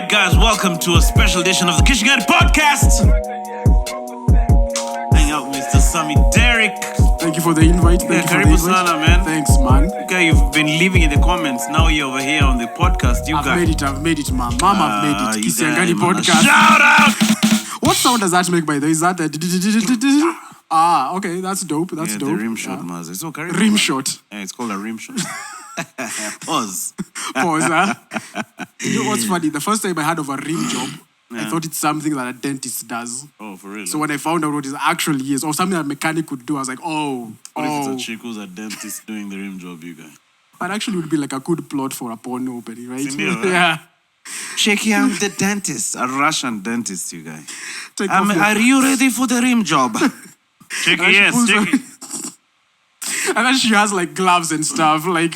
right, guys, welcome to a special edition of the Kitchen Guide Podcast. Hang out with Mr. Sammy Derrick. Thank you for the invite. Thank you for the Karibu invite. sana, man. Thanks, man. Okay, you've been leaving in the comments. Now you're over here on the podcast. I've made it, man. Mom, I've made it. Kitchen Guide Podcast. Shout out! What sound does that make, by the way? Is that the... okay, that's dope. That's dope. The rim shot, Maz. It's okay. Rim shot. Yeah, it's called a rim shot. Pause. Pause, huh? You know what's funny? The first time I heard of a rim job, I thought it's something that a dentist does. Oh, for real? So when I found out what it actually is, or something that a mechanic could do, I was like, What if it's a chick who's a dentist doing the rim job, you guys? That actually would be like a good plot for a porno opening, right? Indeed, right? Yeah. Checky, I'm the dentist, a Russian dentist, you guys. Are you ready for the rim job? Checky, yes, Checky. And then she has like gloves and stuff, like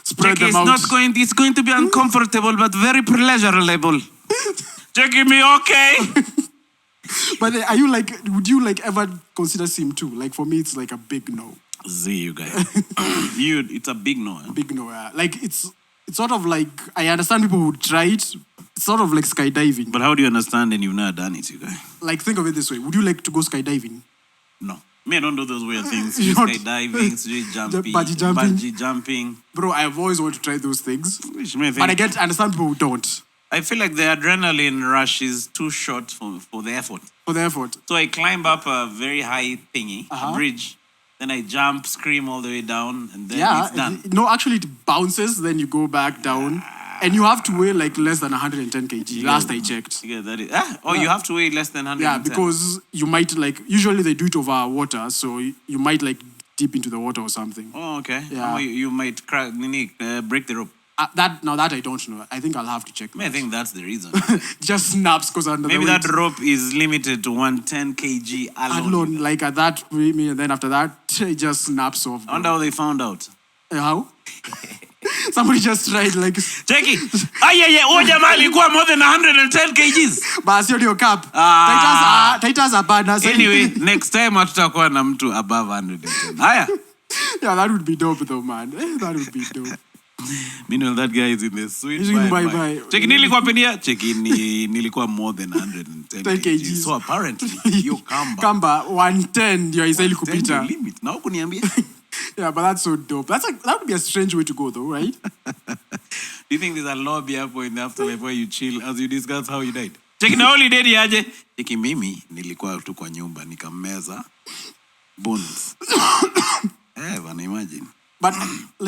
spread Checky, them out. it's going to be uncomfortable, but very pleasurable. Checky, me okay? But are you like, would you like ever consider sim too? Like for me, it's like a big no. Z, you guys. It's a big no. Eh? Big no, yeah. Like it's sort of like, I understand people who try it. It's sort of like skydiving. But how do you understand and you've never done it, you guys? Like think of it this way. Would you like to go skydiving? No. Me, I don't do those weird things. Skydiving, jumping, bungee jumping. Bro, I've always wanted to try those things. But I understand people who don't. I feel like the adrenaline rush is too short for the effort. For the effort. So I climb up a very high thingy, a bridge. Then I jump, scream all the way down, and then it's done. No, actually it bounces, then you go back down. And you have to weigh like less than 110 kg, last I checked. Yeah, that is. You have to weigh less than 110. Yeah, because you might like, usually they do it over water, so you might like dip into the water or something. Oh, okay. Yeah. You might break the rope. That I don't know. I think I'll have to check. I think that's the reason. Just snaps because under Maybe the weight. that rope is limited to 110 kg alone. Like at that, and then after that, it just snaps off. I wonder how they found out. How? Somebody just tried like... Checky! Oh, jamaa alikuwa more than 110 kgs. Basi your cap. Titus abana. Anyway, next time hatutakuwa na mtu above 110. Haya. Yeah, that would be dope though, man. That would be dope. Meanwhile, that guy is in the sweet bye. Checky, nilikuwa penia? Checky, nilikuwa more than 110 kgs. So apparently, you Kamba 110 ndio isaili kupita. Limit. Na huku niambia. Yeah, but that's so dope. That would be a strange way to go though, right? Do you think there's a lobby up in the afterlife where you chill as you discuss how you died? Checky, na holiday ni aje? Checky, mimi nilikuwa tu kwa nyumba nikameza bones. Wanna imagine. But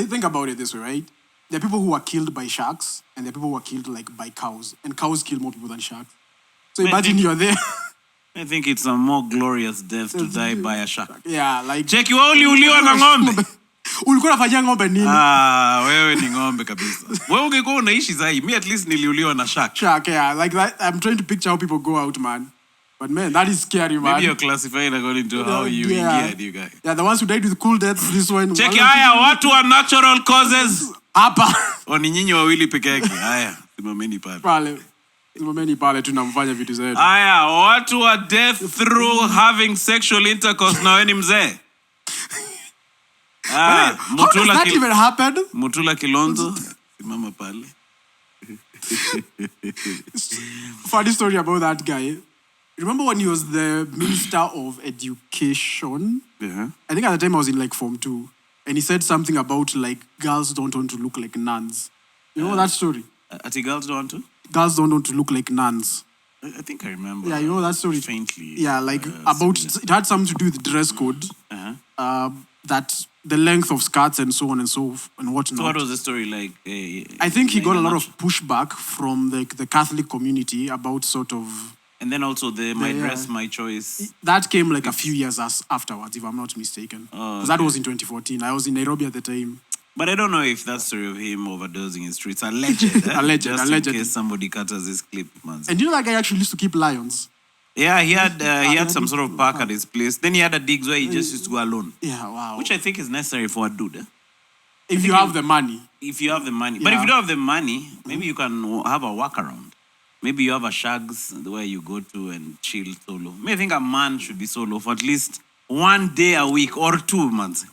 think about it this way, right? There are people who are killed by sharks, and there are people who are killed like by cows, and cows kill more people than sharks. So imagine you're there. I think it's a more glorious death to die by a shark. Yeah, like... Checky, wewe uliuliwa na ng'ombe. Ulikuwa unafanyia ng'ombe nini? Wewe ni ng'ombe kabisa. Wewe ungekuwa unaishi zaidi. Me at least niliuliwa na shark. Shark, yeah. Like that. I'm trying to picture how people go out, man. But man, that is scary, man. Maybe you're classified according to how you injured, you guys. Yeah, the ones who died with cool deaths, this one... Checky, haya, watu wa natural causes. Hapa. Ni nyinyi wawili peke yake. Haya, simameni pale. Simameni pale tunamfanya vitu zetu. Haya, watu wa death through having sexual intercourse na wewe ni mzee. How does that even happen? Mutula Kilonzo, simama pale. Funny story about that guy. Remember when he was the Minister of Education? Yeah. I think at the time I was in like Form 2. And he said something about like girls don't want to look like nuns. You know that story? Ati girls don't want to? Girls don't want to look like nuns. I think I remember. Yeah, you know that story? Faintly. Yeah, like about, it had something to do with dress code. That the length of skirts and so on and so and whatnot. So what was the story like? I think he got a lot of pushback from the Catholic community about sort of... And then also the My Dress, My Choice. That came like a few years afterwards, if I'm not mistaken. Because that was in 2014. I was in Nairobi at the time. But I don't know if that story of him overdosing is true. It's alleged. Alleged. In case somebody cutters this clip, man. And you know that guy actually used to keep lions? Yeah, he had some sort of park at his place. Then he had a digs where he just used to go alone. Yeah, wow. Which I think is necessary for a dude. If you have the money. If you have the money. But if you don't have the money, maybe you can have a workaround. Maybe you have a shags where you go to and chill solo. Maybe I think a man should be solo for at least 1 day a week or 2 months.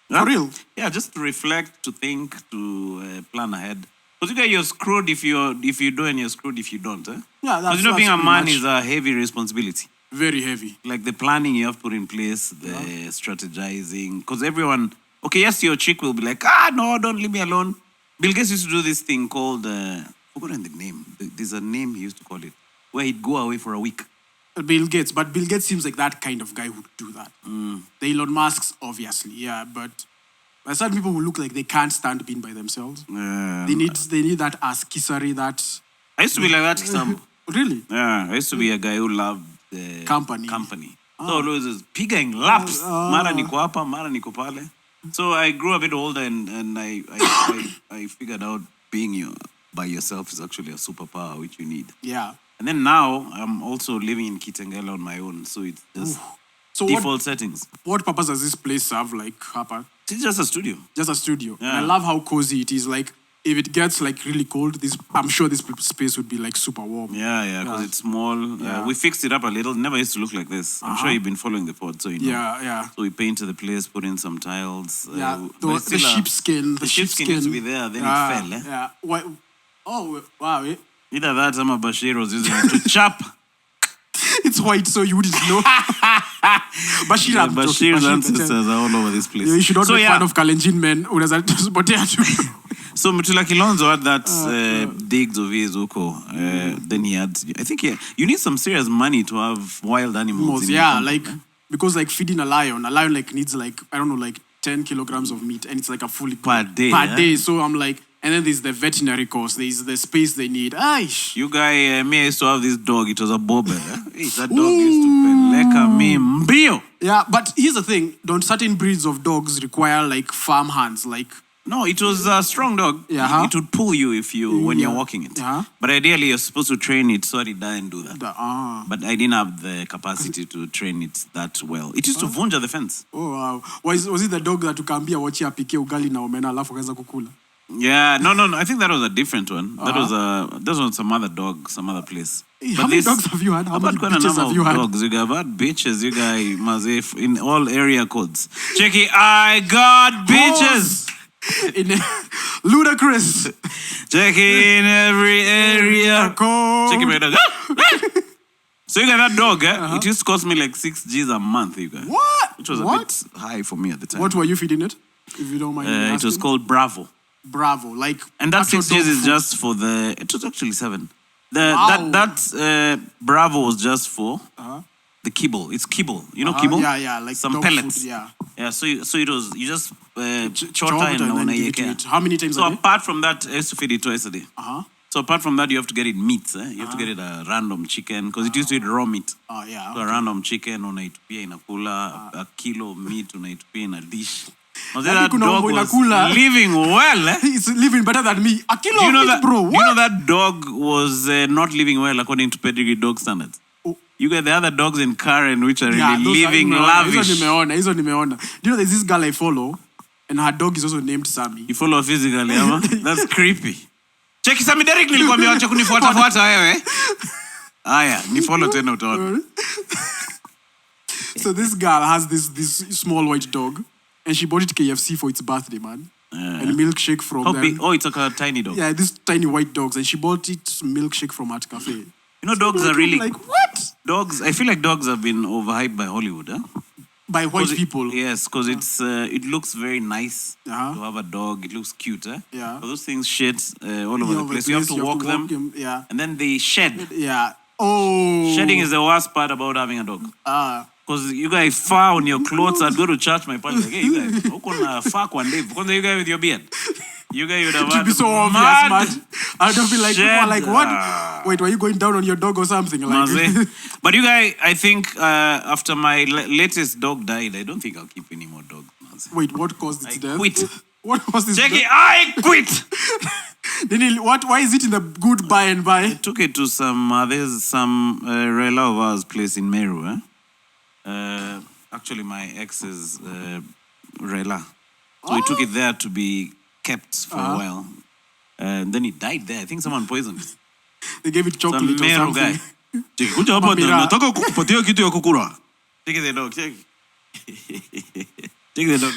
For real? Yeah, just to reflect, to think, to plan ahead. Because you guys, you're screwed if you do and you're screwed if you don't. Eh? Yeah, Because being a pretty man much is a heavy responsibility. very heavy. Like the planning you have to put in place, the strategizing. Because everyone, okay, yes, your chick will be like, no, don't leave me alone. Bill Gates used to do this thing called, forgotten the name. There's a name he used to call it, where he'd go away for a week. Bill Gates, but Bill Gates seems like that kind of guy who'd do that. The Elon Musks, obviously, yeah, but there are certain people who look like they can't stand being by themselves. They need that ass kissery, that. I used to be like that, Kisambo. Really? Yeah, I used to be a guy who loved Company. So always was pigging laps. Mara niko hapa, mara niko pale. So I grew a bit older and I figured out being by yourself is actually a superpower which you need. Yeah. And then now I'm also living in Kitengela on my own, so it's just default settings. What purpose does this place serve? Like, Hapa? It's just a studio. Just a studio. Yeah. And I love how cozy it is. Like, if it gets like really cold, I'm sure this space would be like super warm. Yeah, because it's small. We fixed it up a little. It never used to look like this. I'm sure you've been following the pod, so you know. Yeah. So we painted the place, put in some tiles. Yeah, but the sheepskin. The sheepskin used to be there, then it fell. Eh? Yeah. What? Oh, wow. Either that or Bashir was using it to chop. It's white, so you wouldn't know. Bashir's ancestors are all over this place. You should not be a fan of Kalenjin men. So Mutula Kilonzo had that digs of his Uko. Then he had, I think you need some serious money to have wild animals. Because like feeding a lion like needs like, I don't know, like 10 kilograms of meat, and it's like a fully per day. Day. So I'm like, and then there's the veterinary cost, there's the space they need. Aish. You guy, me, I used to have this dog. It was a bobber. That dog used to peleka me mbio. Yeah, but here's the thing. Don't certain breeds of dogs require like farm hands? Like, no, it was a strong dog. Yeah. It would pull you when you're walking it. Yeah. But ideally, you're supposed to train it so it doesn't do that. But I didn't have the capacity to train it that well. It used to vunja the fence. Oh, wow. Was it the dog that ukambia wachi apike ugali na omena alafu kaanza kukula? Yeah, no. I think that was a different one. That was some other dog, some other place. How many dogs have you had? How many bitches have you had? Dogs. You got bitches. You guys, Mazef, in all area codes. Checky, I got bitches. In ludicrous. Check in every area code. Check my dog. So you got that dog, It used to cost me like 6 G's a month, you guys. What? Which was a bit high for me at the time. What were you feeding it? If you don't mind asking. It was called Bravo. Bravo, like. And that 6 G's is just for the. It was actually 7. That Bravo was just for the kibble. It's kibble. You know kibble? Yeah, like some dog pellets. Food, yeah. Yeah, so it was, you just chop it and then give it to it. How many times so a day? Apart from that, I used to feed it twice a day. So apart from that, you have to get it meat. You have to get it a random chicken, because it used to eat raw meat. Oh, yeah. So a random chicken, unaitupia inakula, a kilo of meat, unaitupia in a dish. That dog was living well. It's living better than me. A kilo of meat, bro. What? You know that dog was not living well according to pedigree dog standards. You got the other dogs in Karen which are really living lavish. Hizo nimeona. Do you know there's this girl I follow, and her dog is also named Sammy. You follow physically, ama? That's creepy. Check Sammy Derrick nilikwambia acha kunifuata wewe. Aya, ni follow tena utaona. So this girl has this small white dog, and she bought it KFC for its birthday, man. And milkshake from them. Oh, it's like a tiny dog. Yeah, these tiny white dogs, and she bought it milkshake from Art Cafe. You know, dogs are really like, what? Dogs. I feel like dogs have been overhyped by Hollywood, By white people. Yes, because it looks very nice to have a dog. It looks cute, Yeah. But those things shit all over the place. You have to walk them. Yeah. And then they shed. Yeah. Oh. Shedding is the worst part about having a dog. Because you guys far on your clothes. I'd go to church. My parents like, hey, you guys, how come fuck one day? Because you guys with your beard. You guys would have it would be so obvious, man. I'd have been like, people like, what? Wait, were you going down on your dog or something? Like, but you guys, I think after my latest dog died, I don't think I'll keep any more dogs. Wait, what caused its death? I quit. What caused its death? I quit. Why is it in the good by and by? I took it to there's some rela of ours place in Meru. Actually, my ex's rela. So we took it there to be kept for a while. And then he died there. I think someone poisoned it. They gave it chocolate or something. Guy. Kuja hapa nataka kukupatia kitu ya kukula. Take the dog, take. Take the dog.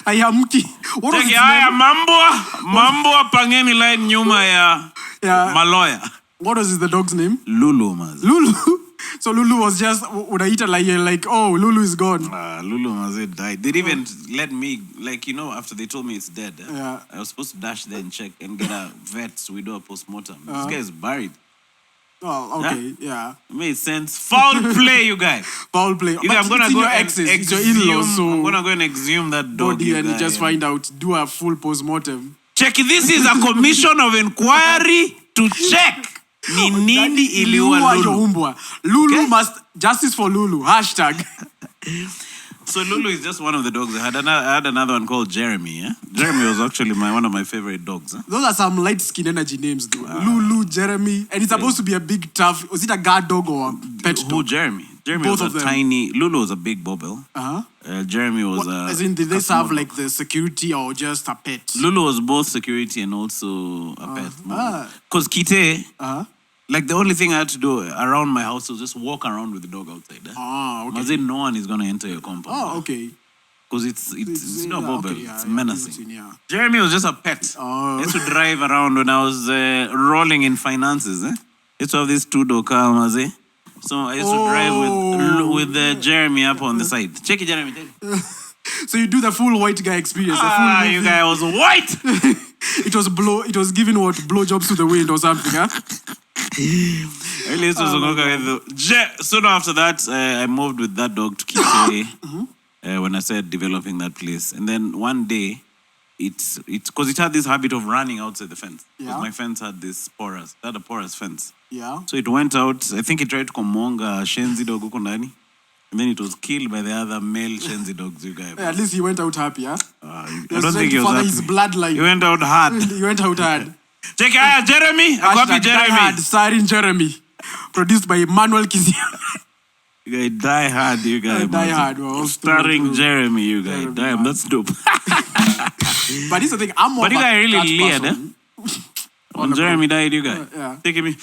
Ayamki. What was Take its haya name? Mambwa pangeni line nyuma ya Yeah. Maloya. What was the dog's name? Lulu mazi. Lulu. So Lulu was just unaita like oh Lulu is gone. Lulu mazi died. They didn't even let me, like, you know, after they told me it's dead. Yeah. I was supposed to dash there and check and get a vet so we do a postmortem. This guy is buried. Oh, okay, yeah. It made sense. Foul play, you guys. Foul play. You guys, I'm gonna it's in go your and exes, it's your in-laws, so I'm gonna go and exhume that dog. body and guy, just find out, do a full postmortem. Check. This is a commission of inquiry to check. Ni nini iliua Lulu. Umbwa. Lulu must justice for Lulu. Hashtag. So Lulu is just one of the dogs. I had another one called Jeremy. Yeah? Jeremy was actually one of my favorite dogs. Huh? Those are some light skin energy names though. Lulu, Jeremy, and it's supposed to be a big tough. Was it a guard dog or a pet dog? Who Jeremy? Jeremy Both was of a them. tiny. Lulu was a big bobble. Jeremy was a. As in, did they small serve like the security or just a pet? Lulu was both security and also a pet. Because Kite, like the only thing I had to do around my house was just walk around with the dog outside. Okay. As in, no one is gonna enter your compound. Oh, okay. Because it's not bobble, okay, it's yeah, menacing. yeah. Jeremy was just a pet. I used to drive around when I was rolling in finances. I used to have this two-door car, Maze. So I used to drive with Jeremy up on the side. Check it, Jeremy. Check it. So you do the full white guy experience. The full movie. You guy was white. It was giving what blowjobs to the wind or something, huh? Soon after that, I moved with that dog to Kitwe when I started developing that place. And then one day, it's because it had this habit of running outside the fence. Because my fence had this porous, it had a porous fence. Yeah. So it went out. I think it tried to komonga Shenzi dog huko ndani. And then it was killed by the other male Shenzi dogs, you guys. Yeah, at least he went out happy, huh? I don't think he was happy. His bloodline. He went out hard. He went out hard. Check out Jeremy. I copy Jeremy. Die Hard, starring Jeremy. Produced by Manuel Kizia. You guys die hard, you guys. Die Hard. Well, starring Jeremy, you guys. Jeremy, Damn, that's dope. But this is the thing, I'm more But you of a guys really cat leered, eh? person. When Jeremy died, you guys. Yeah. Taking me.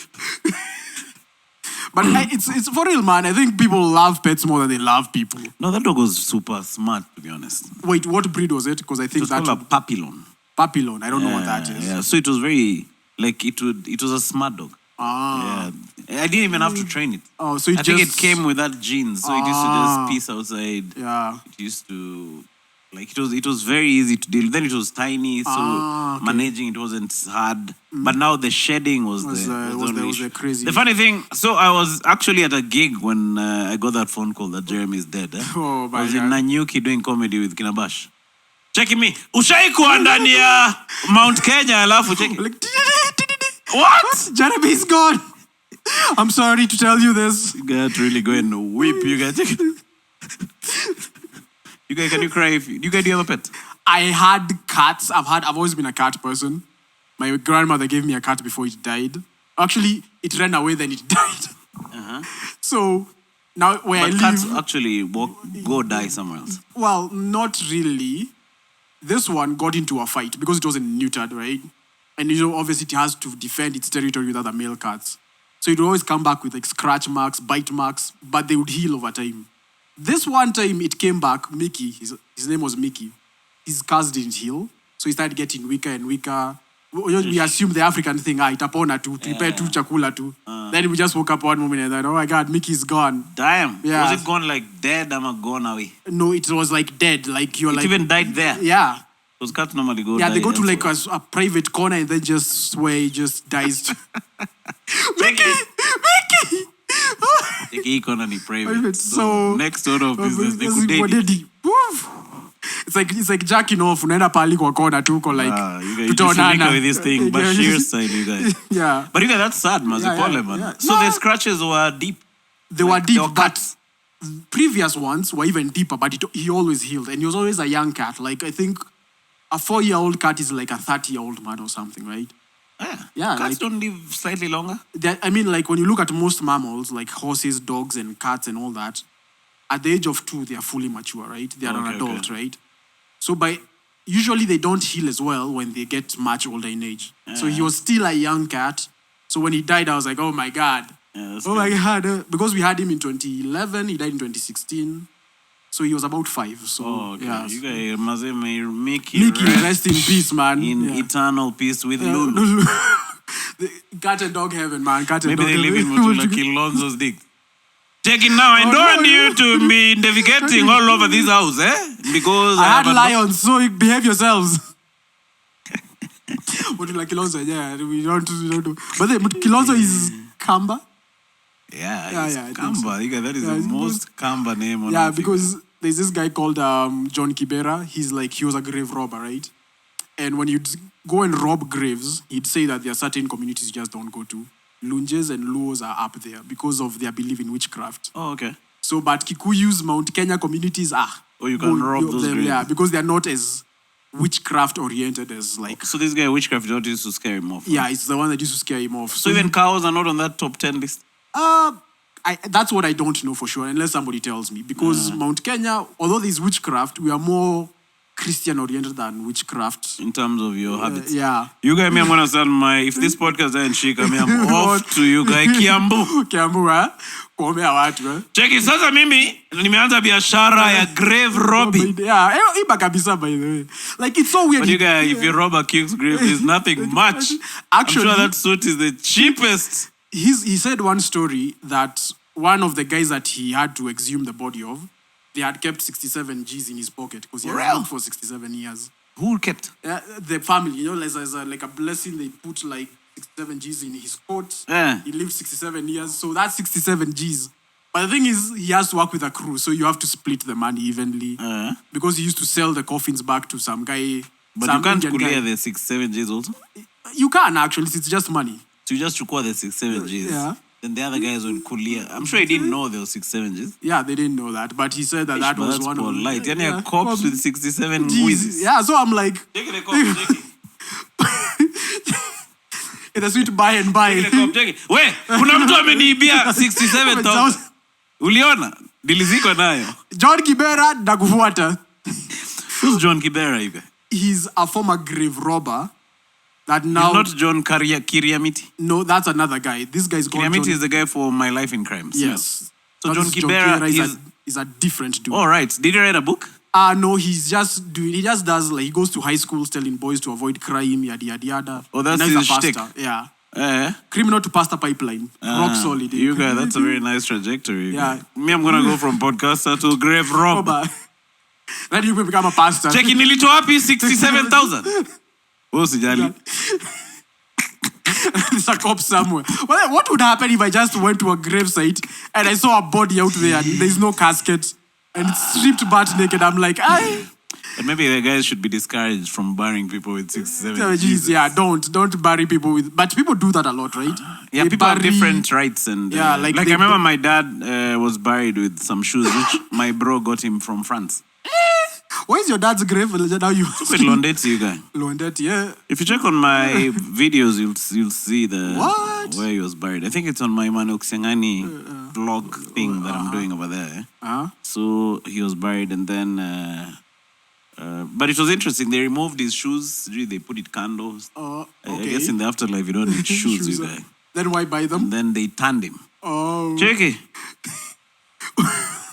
But it's for real, man. I think people love pets more than they love people. No, that dog was super smart, to be honest. Wait, what breed was it? Because I It think was that called a papillon. Papillon. I don't know what that is. Yeah, so it was very, like, it was a smart dog. Yeah. I didn't even have to train it. Oh, so I think it came with that gene, so it used to just piece outside. Yeah. It used to, like, it was very easy to deal. Then it was tiny, so managing it wasn't hard. But now the shedding was the crazy. The funny thing, so I was actually at a gig when I got that phone call that Jeremy is dead. Oh, my I was in God. Nanyuki doing comedy with Kinabash. Checking me. Ushaikuwa ndani ya Mount Kenya alafu check. What? Jeremy is gone. I'm sorry to tell you this. You got to really go and weep. You guys, you guys, can you cry? You guys, do you have a pet? I had cats. I've always been a cat person. My grandmother gave me a cat before it died. Actually, it ran away, then it died. So now where I But cats live, actually go die somewhere else. well, not really. This one got into a fight because it wasn't neutered, right? And you know, obviously it has to defend its territory with other male cats. So it would always come back with like scratch marks, bite marks, but they would heal over time. This one time it came back, Mickey, his name was Mickey. His scars didn't heal. So he started getting weaker and weaker. We assume the African thing, itapona tu, prepare tu, chakula tu. Then we just woke up one moment and thought, oh my God, Mickey's gone. Damn. Yeah. Was it gone like dead? I'm gone away. No, it was like dead. Like you're It like... even died there. Yeah. Those cats normally go. Yeah, die they go to like elsewhere. a private corner and then just where he just dies. Mickey! Take corner ni private. So next order of business, they could date. It's like jacking off. Unaenda pali kwa corner tu uko like you guys link with this thing, but sheer style, you guys. Yeah. But you guys, that's sad, man. Yeah. So the scratches were deep. They were deep, they were but previous ones were even deeper, but he always healed. And he was always a young cat. Like, I think a 4-year-old cat is like a 30-year-old man or something, right? Yeah, Cats don't live slightly longer. I mean, like, when you look at most mammals, like horses, dogs, and cats and all that, at the age of 2, they are fully mature, right? They are an adult, right? So usually they don't heal as well when they get much older in age. So he was still a young cat. So when he died, I was like, oh my God. Yeah, Oh my God. Because we had him in 2011, he died in 2016. So he was about 5. So Okay. yeah. You guys must Mickey Mickey, rest in peace, man. in eternal peace with Lulu. Cat and dog heaven, man. Cat and Maybe dog they live in heaven. Mutula Kilonzo's dick. Check it now. I don't want you to be navigating all over this house, Because I had have a lions, so behave yourselves. Mutula Kilonzo, yeah, we don't do. But Kilonzo is Kamba. Yeah, I think Kamba. so. That is the most Kamba name on Yeah, earth. because there's this guy called John Kibera. He was a grave robber, right? And when you'd go and rob graves, he'd say that there are certain communities you just don't go to. Lunjes and Luos are up there because of their belief in witchcraft. Oh, okay. So, but Kikuyus, Mount Kenya communities are. Oh, you can rob those them, graves. yeah, because they're not as witchcraft oriented as like. So this guy, witchcraft, used to scare him off. Yeah, it's the one that used to scare him off. So even cows are not on that top 10 list? That's what I don't know for sure, unless somebody tells me. Because Mount Kenya, although there's witchcraft, we are more Christian oriented than witchcraft. In terms of your habits. Yeah. You guys, I'm going to send if this podcast doesn't shake, I'm off to you guys. Kiambu. Kiambu, kuombea watu, Check it. Sasa mimi, nimeanza biashara ya grave robbing. Yeah, iba kabisa, by the way. Like, it's so weird. But you guys, if you rob a king's grave, there's nothing much. Actually, I'm sure that suit is the cheapest. He said one story that one of the guys that he had to exhume the body of, they had kept 67 G's in his pocket because he had worked for 67 years. Who kept? The family, as like a blessing, they put like 67 G's in his coat. Yeah. He lived 67 years, so that's 67 G's. But the thing is, he has to work with a crew, so you have to split the money evenly. Because he used to sell the coffins back to some guy. But you can't clear the 67 G's also? You can actually, it's just money. So you just record the 67 G's. Yeah. Then the other guys would clear. I'm sure he didn't know there was 67 G's. Yeah, they didn't know that, but he said that that was one of light. Yeah, cops with 67 G's. Yeah, so I'm like, Take it, take it. It's a sweet buy and buy. Take it. Wait, kuna mtu ameniibia 67,000. Uliona? Diliziko nayo. John Kibera nakufuata. Who's John Kibera, you guys? He's a former grave robber. That now, he's not John Kiriamiti. No, that's another guy. This guy's called Kiriamiti John... is the guy for My Life in Crimes. Yes. So John Kibera is a different dude. All right. Did he write a book? No, he just does like he goes to high schools telling boys to avoid crime, yada yada yada. Oh, that's his shtick. Yeah. Criminal to pastor pipeline. Rock solid. You guys, that's a very nice trajectory. Yeah. Me, I'm gonna go from podcaster to grave robber. Then you will become a pastor. Check in nilito wapi 67,000. Oh, sijali. There's a cop somewhere. Well, what would happen if I just went to a gravesite and I saw a body out there and there's no casket and it's stripped butt naked? I'm like, But maybe the guys should be discouraged from burying people with 67 G's. Yeah, don't bury people with... But people do that a lot, right? Yeah, people have different rights. And yeah, like I remember my dad was buried with some shoes, which my bro got him from France. Where's your dad's grave? Now you with Londeti, you guys. Londeti, yeah. If you check on my videos, you'll see where he was buried. I think it's on my Manuksiangani vlog thing that I'm doing over there. So he was buried, and then, but it was interesting. They removed his shoes. They put it candles. Okay. I guess in the afterlife you don't need shoes, you guys. Then why buy them? And then they tanned him. Oh. Check it.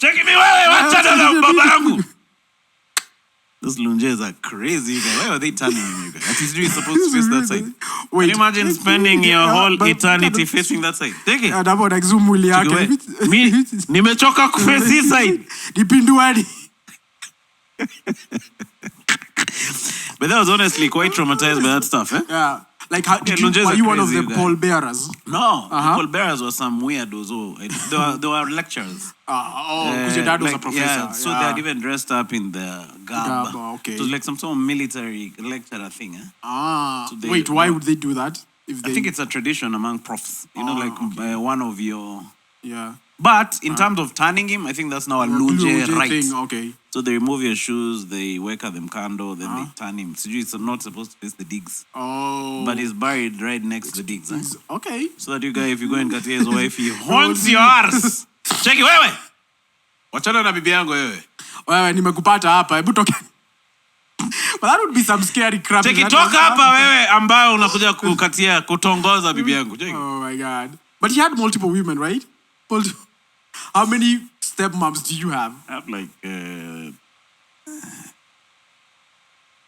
Check it, me. Those lunges are crazy, you guys. Why are they turning him, you guys? At least you're supposed to face that side. Wait, can you imagine spending your whole eternity facing that side? Take it. Me, nimechoka kuface this side. But that was honestly quite traumatized by that stuff, eh? Yeah. Like, were you one of the pallbearers? No, the pallbearers were some weirdos. They were lecturers. Because your dad was a professor. Yeah, so they had even dressed up in the garb. Okay. It was like some sort of military lecturer thing. Eh? So wait, why would they do that? I think it's a tradition among profs. You know, like one of your... Yeah. But in terms of tanning him, I think that's now a lunge right. Thing. Okay. So they remove your shoes, they wake up them candle, then they tan him. So it's not supposed to face the digs. Oh. But he's buried right next to the digs. Eh? Okay. So that you guys, if you go and cut his wife, he haunts your arse. Check it, wewe. Wachana na bibi yangu wewe. Wewe nimekupata hapa. Hebu toka. But that would be some scary crap. Check it, toka hapa wewe ambayo unakuja kukatia kutongoza bibi yangu. Oh my God. But he had multiple women, right? How many stepmoms do you have? I have like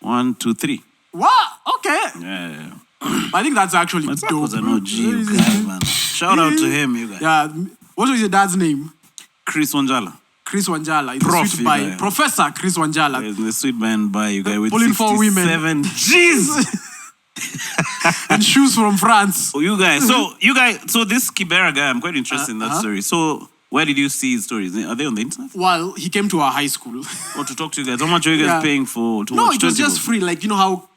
1, 2, 3. What? Okay. Yeah. I think that's actually That dope. was an OG, you guy, man. Shout out to him, you guys. Yeah. What was your dad's name? Chris Wanjala. Chris Wanjala. He's Prof, a sweet you by guy. Professor Chris Wanjala. He's the sweet man by you guy with Pulling for women. 67 Jeez. And shoes from France. Oh, so this Kibera guy, I'm quite interested in that story. So where did you see his stories? Are they on the internet? Well, he came to our high school. Or to talk to you guys? How much are you guys paying to No, watch it was 20 just books? free. Like, you know how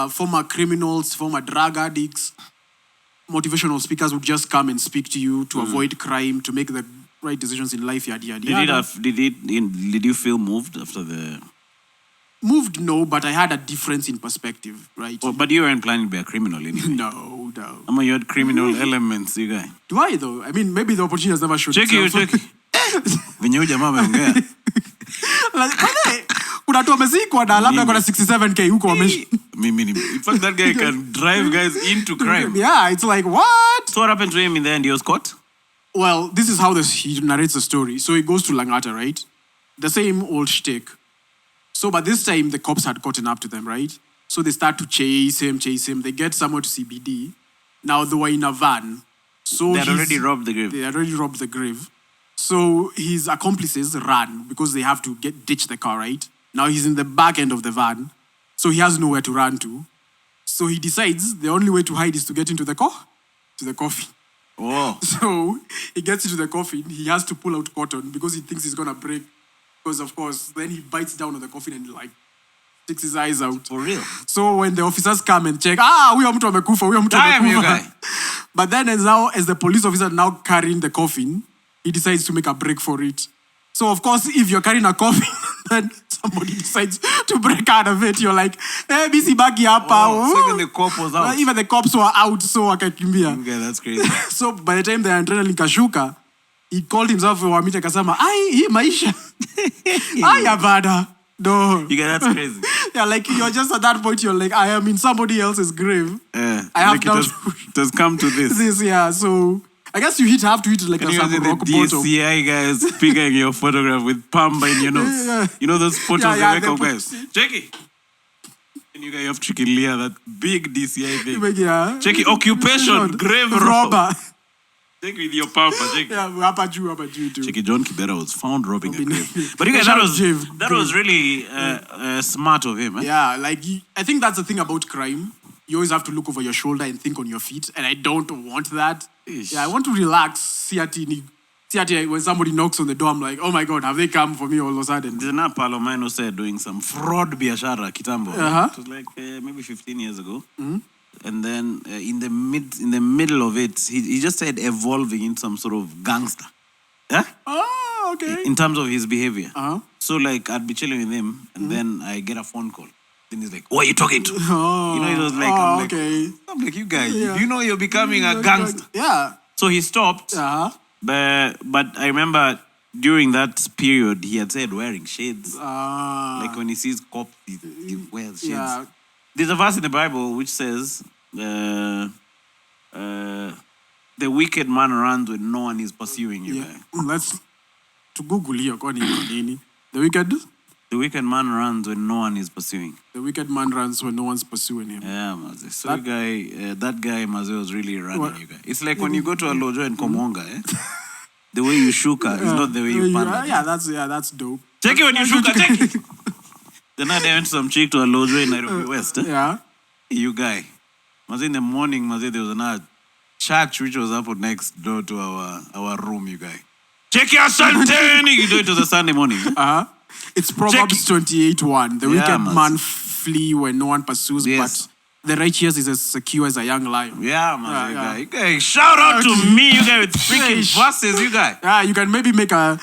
former criminals, former drug addicts, motivational speakers would just come and speak to you to avoid crime, to make the right decisions in life, yada, yada, yada. Did you feel moved after the... Moved, no, but I had a difference in perspective, right? Well, but you weren't planning to be a criminal anyway. No. I mean, you had criminal elements, you guy. Do I, though? I mean, maybe the opportunity has never shown Check itself. Venye huyu jamaa ameongea. Kuna watu wamezikwa na labda kuna 67K huko wameshi. In fact, that guy can drive guys into crime. Yeah, it's like, what? So what happened to him in the end? He was caught? Well, this is how he narrates the story. So he goes to Langata, right? The same old shtick. So, but this time the cops had gotten up to them, right? So they start to chase him. They get somewhere to CBD. Now they were in a van. So they had already robbed the grave. They had already robbed the grave. So his accomplices ran because they have to ditch the car, right? Now he's in the back end of the van. So he has nowhere to run to. So he decides the only way to hide is to get into the coffin. Oh. So he gets into the coffin. He has to pull out cotton because he thinks he's going to break. Because, of course, then he bites down on the coffin and, sticks his eyes out. For real? So when the officers come and check, huyo mtu amekufa. Damn, you guy. But then as the police officer now carrying the coffin, he decides to make a break for it. So, of course, if you're carrying a coffin, then somebody decides to break out of it. You're like, bisi bagi hapa. So even the cop was out? Even the cops were out, so wakakimbia. Okay, that's crazy. So by the time the adrenaline kashuka, he called himself Wamita Kasama. Hii maisha. Aya bada. No. Yeah, that's crazy. Yeah, like you're just at that point, you're like, I am in somebody else's grave. I have like now it has come to this. Yeah. So I guess you have to hit like Can a you imagine rock the bottom. DCI guys picking your photograph with Pamba in your nose? Yeah. You know those photos Yeah, they make of guys? Check it. And you guys have Chicken Leah, that big DCI thing. Yeah. Check it. Occupation, grave robber. Check with your Pamba. Check it. Yeah, hapa juu too. Check it. John Kibera was found robbing a grave. But you guys, that was really smart of him. Eh? Yeah, I think that's the thing about crime. You always have to look over your shoulder and think on your feet. And I don't want that. Ish. Yeah, I want to relax. See, when somebody knocks on the door, I'm like, oh my God, have they come for me all of a sudden? There's another Palomino said doing some fraud biashara kitambo. It was like maybe 15 years ago. Mm-hmm. And then in the middle of it, he just said evolving into some sort of gangster. Yeah? Oh, okay. In terms of his behavior. Uh-huh. So I'd be chilling with him and then I get a phone call. Then he's like, who are you talking to? Oh, you know, it was like, I'm like, you guys, you know you're becoming a gangster. Yeah. So he stopped. Uh-huh. But I remember during that period, he had said wearing shades. Like when he sees cops, he wears shades. Yeah. There's a verse in the Bible which says, the wicked man runs when no one is pursuing you. Yeah. Let's to Google here. The wicked man runs when no one is pursuing. The wicked man runs when no one's pursuing him. Yeah, Maze. So that guy Maze was really running you guys. It's like when you go to a lojo in Komonga, the way you shuka is not the way you panda. Yeah, that's dope. Check it when you shuka, check it. Then I went some chick to a lojo in Nairobi West. Yeah. You guy. Maze, in the morning, Maze, there was another church which was up next door to our room, you guy. Check your Sunday. You do it to the Sunday morning. It's Proverbs 28:1. The wicked man flee when no one pursues, but the righteous is as secure as a young lion. Yeah, man. You guys, shout out to me, you guys, with freaking verses, you guys. Yeah, you can maybe make I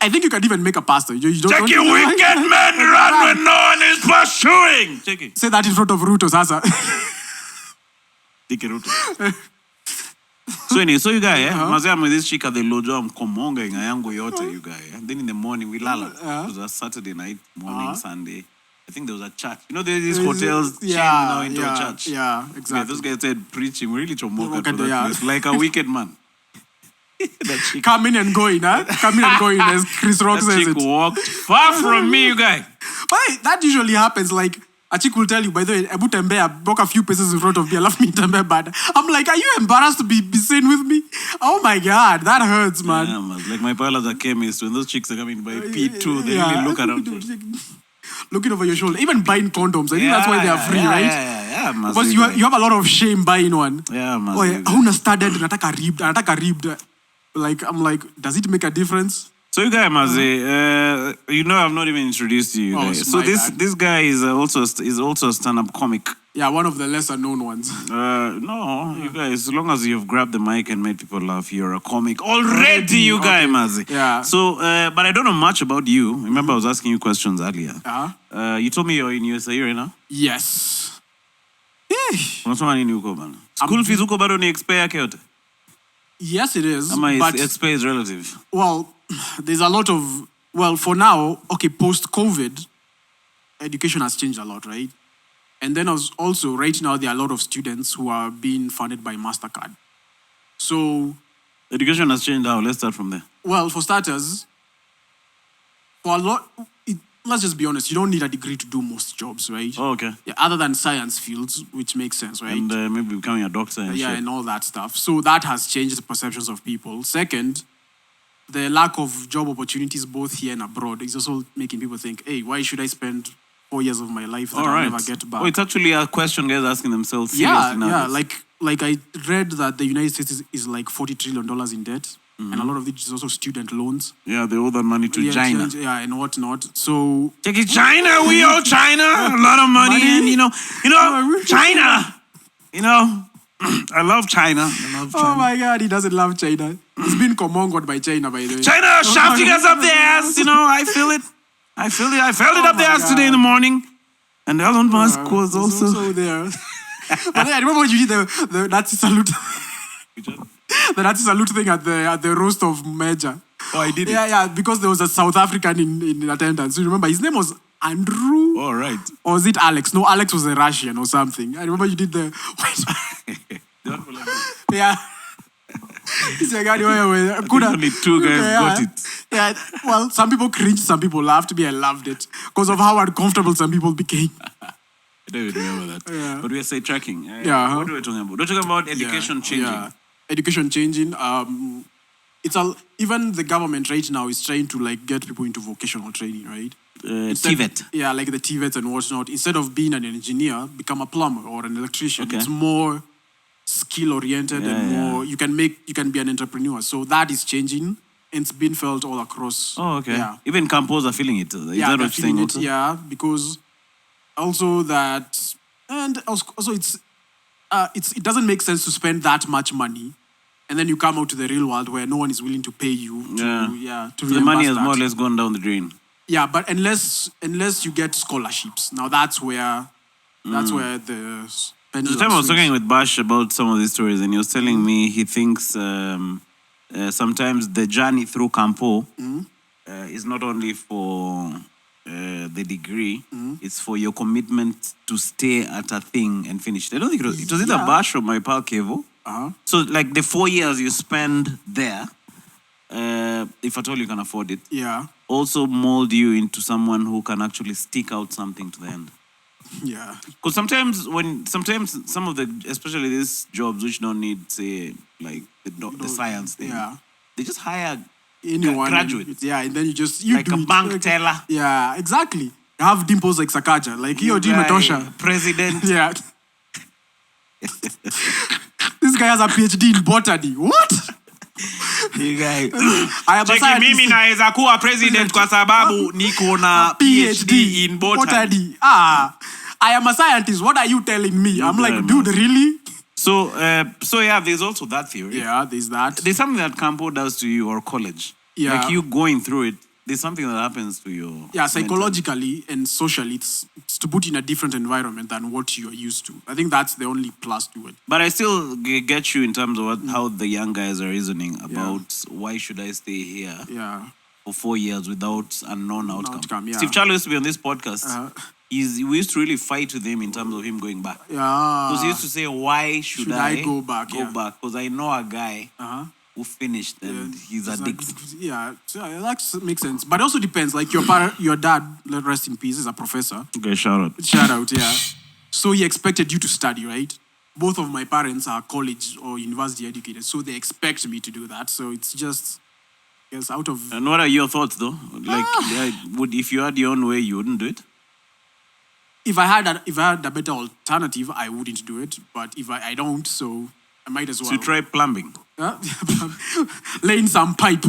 think you can even make a pastor. You don't, Check it, wicked men run when no one is pursuing. Check it. Say that in front of Ruto, Sasa. Take it, Ruto. So anyway, you guys, Mazia with this chick at the lojo, I'm komonga yangu yote, you guys. And then in the morning, we lala. It was a Saturday night, morning, Sunday. I think there was a church. You know, there's these hotels change now into a church. Yeah, exactly. Yeah, those guys said preaching really chomoka to that place, like a wicked man. That chick, Coming and going, huh? Coming and going, as Chris Rock that says chick it. walked far from me, you guys. But hey, that usually happens. Like, a chick will tell you, by the way, Ebu Tembe, I walk a few paces in front of me. I love me Tembe bad. I'm like, are you embarrassed to be seen with me? Oh my God, that hurts, man. Yeah, man. Like my parlors are chemist. When those chicks are coming by P2, they really look around. Looking over your shoulder. Even buying condoms. I think that's why they are free, right? Yeah, Because you have a lot of shame buying one. Yeah, man. Oh, yeah. Hauna started, nataka ribbed. Like, I'm like, does it make a difference? So you guys, Mazi, you know I've not even introduced you. Guys. So this guy is also a stand-up comic. Yeah, one of the lesser known ones. No, you guys, as long as you've grabbed the mic and made people laugh, you're a comic already, you guys, Mazi. Yeah. So, but I don't know much about you. Remember, I was asking you questions earlier. You told me you're in USA right now. Yes. Unasoma nini huko bana? School fees huko bado ni expire yake yote? Yes, it is. But expire is relative. Well, there's a lot of, well, for now, okay, post-COVID, education has changed a lot, right? And then also, right now, there are a lot of students who are being funded by MasterCard. So... Education has changed how? Let's start from there. Well, for starters, for a lot... let's just be honest, you don't need a degree to do most jobs, right? Oh, okay. Yeah, other than science fields, which makes sense, right? And maybe becoming a doctor and yeah, shit. and all that stuff. So that has changed the perceptions of people. Second, the lack of job opportunities both here and abroad is also making people think, hey, why should I spend 4 years of my life that I'll never get back? Oh, it's actually a question guys asking themselves seriously now. Yeah, like I read that the United States is like $40 trillion in debt. And a lot of it is also student loans. Yeah, they owe that money to China. Yeah, and whatnot. So take it, China. We owe China a lot of money, and you know, China. You know, I love China. Oh my God, he doesn't love China. He's been commonged by China, by the way. China shafting us up the ass. You know, I feel it. I felt it up the ass today in the morning. And Elon Musk was also there. But I remember when you did the Nazi salute. The Nazi salute thing at the roast of Major. Oh, I did it? Yeah, because there was a South African in attendance. So you remember, his name was Andrew. Oh, right. Or was it Alex? No, Alex was a Russian or something. I remember you did the... yeah. It's like, only two guys got it. Yeah, well, some people cringed, some people laughed. Me, I loved it. Because of how uncomfortable some people became. I don't even remember that. Yeah. But we are tracking. What are we talking about? We're talking about education changing. Yeah. Education changing. Even the government right now is trying to like get people into vocational training, right? TVET. Yeah, like the TVET and whatnot. Instead of being an engineer, become a plumber or an electrician. Okay. It's more skill oriented and more you can be an entrepreneur. So that is changing. And it's been felt all across. Oh, okay. Yeah. Even campos are feeling it. Is yeah, that what you're saying also? Yeah, because also that, and also it doesn't make sense to spend that much money and then you come out to the real world where no one is willing to pay you to so the money has more or less gone down the drain. Yeah, but unless you get scholarships, now that's where the The time I was talking with Bash about some of these stories, and he was telling me he thinks sometimes the journey through Campo is not only for the degree, it's for your commitment to stay at a thing and finish it. I don't think it was either Bash or my pal Kevo. So like the 4 years you spend there, if at all you can afford it, also mold you into someone who can actually stick out something to the end. Yeah. Because sometimes some of the, especially these jobs which don't need, say, like the science thing, they just hire anyone graduates. And then you like a bank teller. Yeah, exactly. You have dimples like Sakaja, like you Matosha. President. Yeah. This guy has a PhD in botany. What? You guys. Cheki mimi naweza kuwa president kwa sababu niko na PhD in botany. I am a scientist. What are you telling me? I'm like, dude, really? So yeah, there's also that theory. Yeah, there's that. There's something that Campo does to you or college. Yeah. Like you going through it, there's something that happens to you. Yeah, psychologically and socially, it's to put in a different environment than what you're used to. I think that's the only plus to it. But I still get you in terms of how the young guys are reasoning about why should I stay here for 4 years without a known outcome. Steve Charlo used to be on this podcast. We used to really fight with him in terms of him going back. Yeah. Because he used to say, why should I go back? Because I know a guy who finished and he's addicted. Yeah, so that makes sense. But it also depends. Like your dad, rest in peace, is a professor. Okay, shout out. Shout out, yeah. So he expected you to study, right? Both of my parents are college or university educated, so they expect me to do that. So it's just, yes, out of. And what are your thoughts, though? Like, if you had your own way, you wouldn't do it? If I had a better alternative, I wouldn't do it. But if I don't, so I might as well. So you try plumbing. Laying some pipe.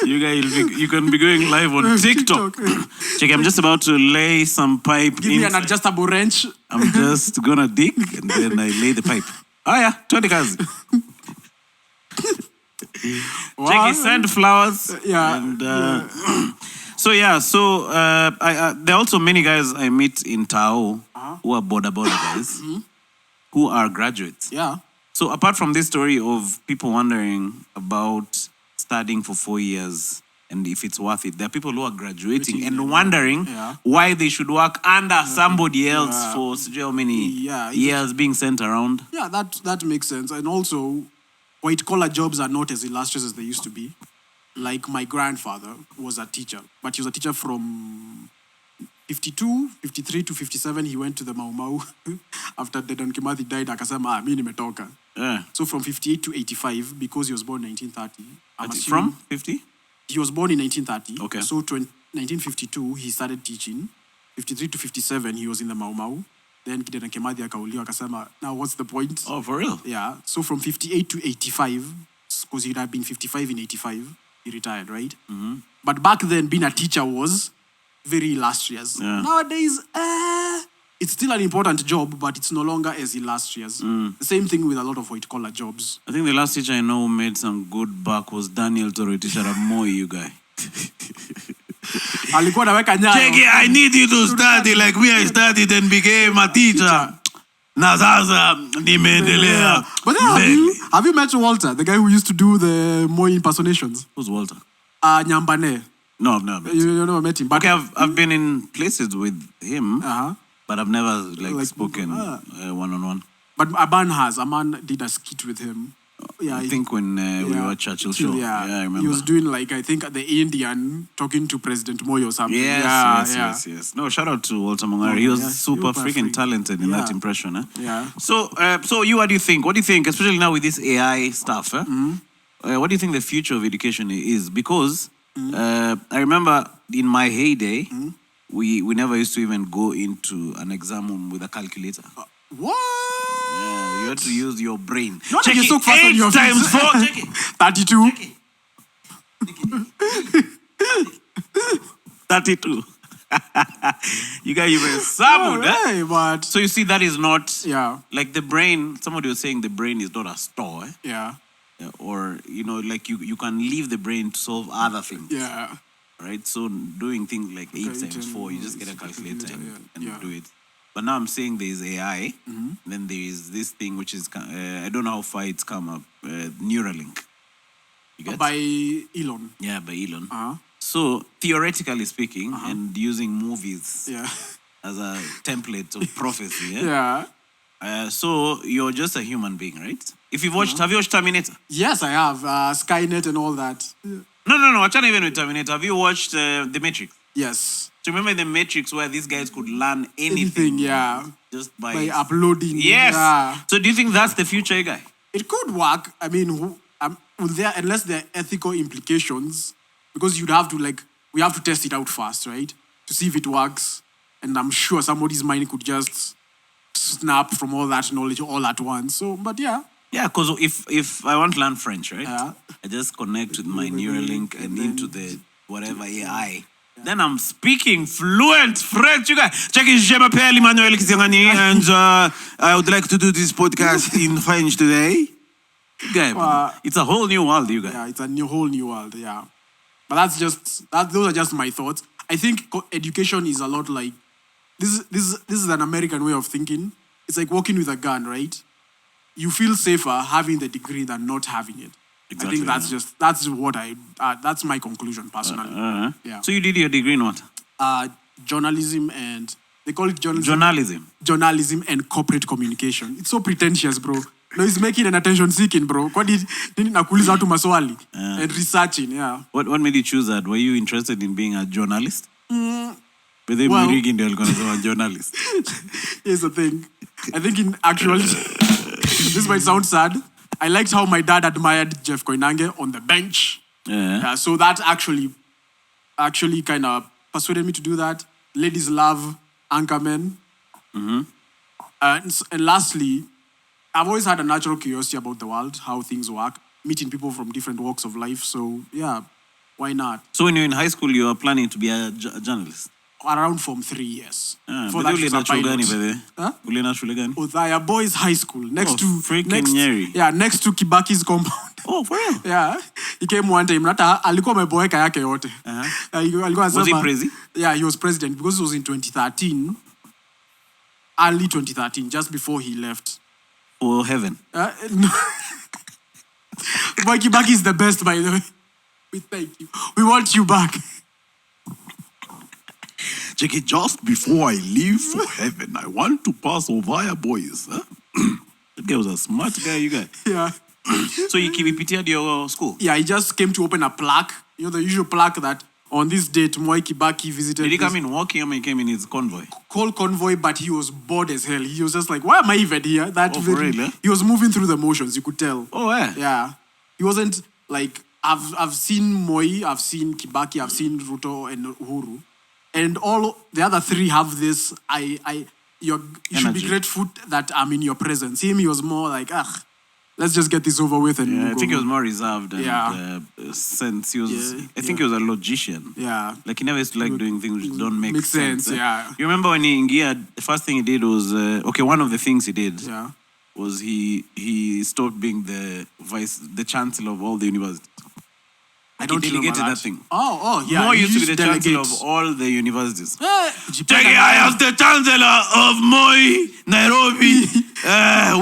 You guys, you can be going live on TikTok. Check, I'm just about to lay some pipe. Give me an adjustable wrench. I'm just gonna dig and then I lay the pipe. Oh yeah, 20 cars. Check, send flowers. Yeah. And, So there are also many guys I meet in Tao who are border guys who are graduates. Yeah. So apart from this story of people wondering about studying for 4 years and if it's worth it, there are people who are graduating and wondering why they should work under somebody else for how many years being sent around. Yeah, that makes sense. And also, white collar jobs are not as illustrious as they used to be. Like my grandfather was a teacher, but he was a teacher from 53 to 57. He went to the Mau Mau after Dedan Kimathi died. Akasema, mimi nimetoka. Yeah. So from 58 to 85, because he was born in 1930. From 50? He was born in 1930. Okay. So 1952, he started teaching. 53 to 57, he was in the Mau Mau. Then Dedan Kimathi akauliwa akasema, now what's the point? Oh, for real? Yeah. So from 58 to 85, because he'd have been 55 in 85, he retired, right? Mm-hmm. But back then, being a teacher was very illustrious. Yeah. Nowadays, it's still an important job, but it's no longer as illustrious. The same thing with a lot of white-collar jobs. I think the last teacher I know who made some good back was Daniel Toro, teacher of Moi, you guy. Alikuwa anaweka nyayo. Cheki, I need you to study like me. I studied and became a teacher. Na sasa nimeendelea. But then have you met Walter, the guy who used to do the Moi impersonations? Who's Walter? Nyambane. No, I've never met him. You never met him. But okay, I've been in places with him, but I've never spoken one-on-one. But Aman did a skit with him. Yeah, I think when we were at Churchill show. Yeah, I remember. He was doing I think the Indian talking to President Moi or something. Yes. No, shout out to Walter Mongari. He was super freaking talented in that impression. Yeah. So what do you think? What do you think, especially now with this AI stuff? What do you think the future of education is? Because I remember in my heyday, we never used to even go into an exam room with a calculator. What? Yeah, you had to use your brain. Not check it, so 8 times 4. Check it. 32. Check it. 32. You guys, you were sabud, hey, but so you see, that is not like the brain. Somebody was saying the brain is not a store. Or you can leave the brain to solve other things. Yeah. Right. So doing things like 8 times 4, you just get a calculator and do it. But now I'm saying there is AI. Then there is this thing which is I don't know how far it's come up. Neuralink. You get? By Elon. Yeah, by Elon. So theoretically speaking, and using movies as a template of prophecy. So you're just a human being, right? If you've watched, have you watched Terminator? Yes, I have. Skynet and all that. No. I can't even with Terminator. Have you watched The Matrix? Yes. So remember the Matrix where these guys could learn anything, just by uploading. Yes. Yeah. So do you think that's the future, guy? It could work. I mean, unless there are ethical implications, because we have to test it out first, right? To see if it works. And I'm sure somebody's mind could just snap from all that knowledge all at once. So, but yeah. Yeah, because if I want to learn French, right? I just connect with my Neuralink and into the whatever AI. Then I'm speaking fluent French. You guys, check it. Je m'appelle Emmanuel Kisiangani, and I would like to do this podcast in French today. Okay, it's a whole new world, you guys. Yeah, it's a whole new world. Yeah, but those are just my thoughts. I think education is a lot like this is an American way of thinking. It's like walking with a gun, right? You feel safer having the degree than not having it. Exactly, I think that's my conclusion personally. Yeah. So you did your degree in what? Journalism and they call it journalism and corporate communication. It's so pretentious, bro. No, he's making an attention seeking, bro. Kwani nini nakuuliza watu maswali and researching, yeah. What made you choose that? Were you interested in being a journalist? But then Well- Murigi ndio alikuwa anasema journalist. Here's the thing. I think in actual this might sound sad. I liked how my dad admired Jeff Koinange on the bench. Yeah. So that actually kind of persuaded me to do that. Ladies love anchormen. And lastly, I've always had a natural curiosity about the world, how things work, meeting people from different walks of life. So yeah, why not? So when you're in high school, you were planning to be a journalist? Around Form 3 years. But that, you was a shule gani pilot. by the way? Huh? Ulienda shule gani? Othaya Boys High School, next to freaking Nyeri. Yeah, next to Kibaki's compound. Oh, for real? Yeah, he came one time. Nata alikuwa ameboeka yake yote. Was he prezi? Yeah, he was president because it was in 2013, early 2013, just before he left. For heaven. No. Boy, Kibaki is the best, by the way. We thank you. We want you back. Check it, just before I leave for heaven, I want to pass Othaya Boys. Huh? That guy was a smart guy, you guys. Yeah. So you kivipitia your school? Yeah, he just came to open a plaque. You know, the usual plaque that on this date, Mwai Kibaki visited. Did he come in walking or he came in his convoy? Called convoy, but he was bored as hell. He was just like, why am I even here? For real, eh? He was moving through the motions, you could tell. Oh, yeah? Yeah. He wasn't like, I've seen Moi, I've seen Kibaki, I've seen Ruto and Uhuru. And all the other three have this, you should be grateful that I'm in your presence. Him, he was more like, let's just get this over with. And I think he was more reserved and sense. He was, I think he was a logician. Yeah. Like he never used to like doing things which don't make sense. Yeah. You remember when he the first thing he did was, one of the things he did was he stopped being the chancellor of all the universities. I don't he delegated that thing. Oh, yeah. Moi used to be the chancellor of all the universities. I am the chancellor of Moi, Nairobi.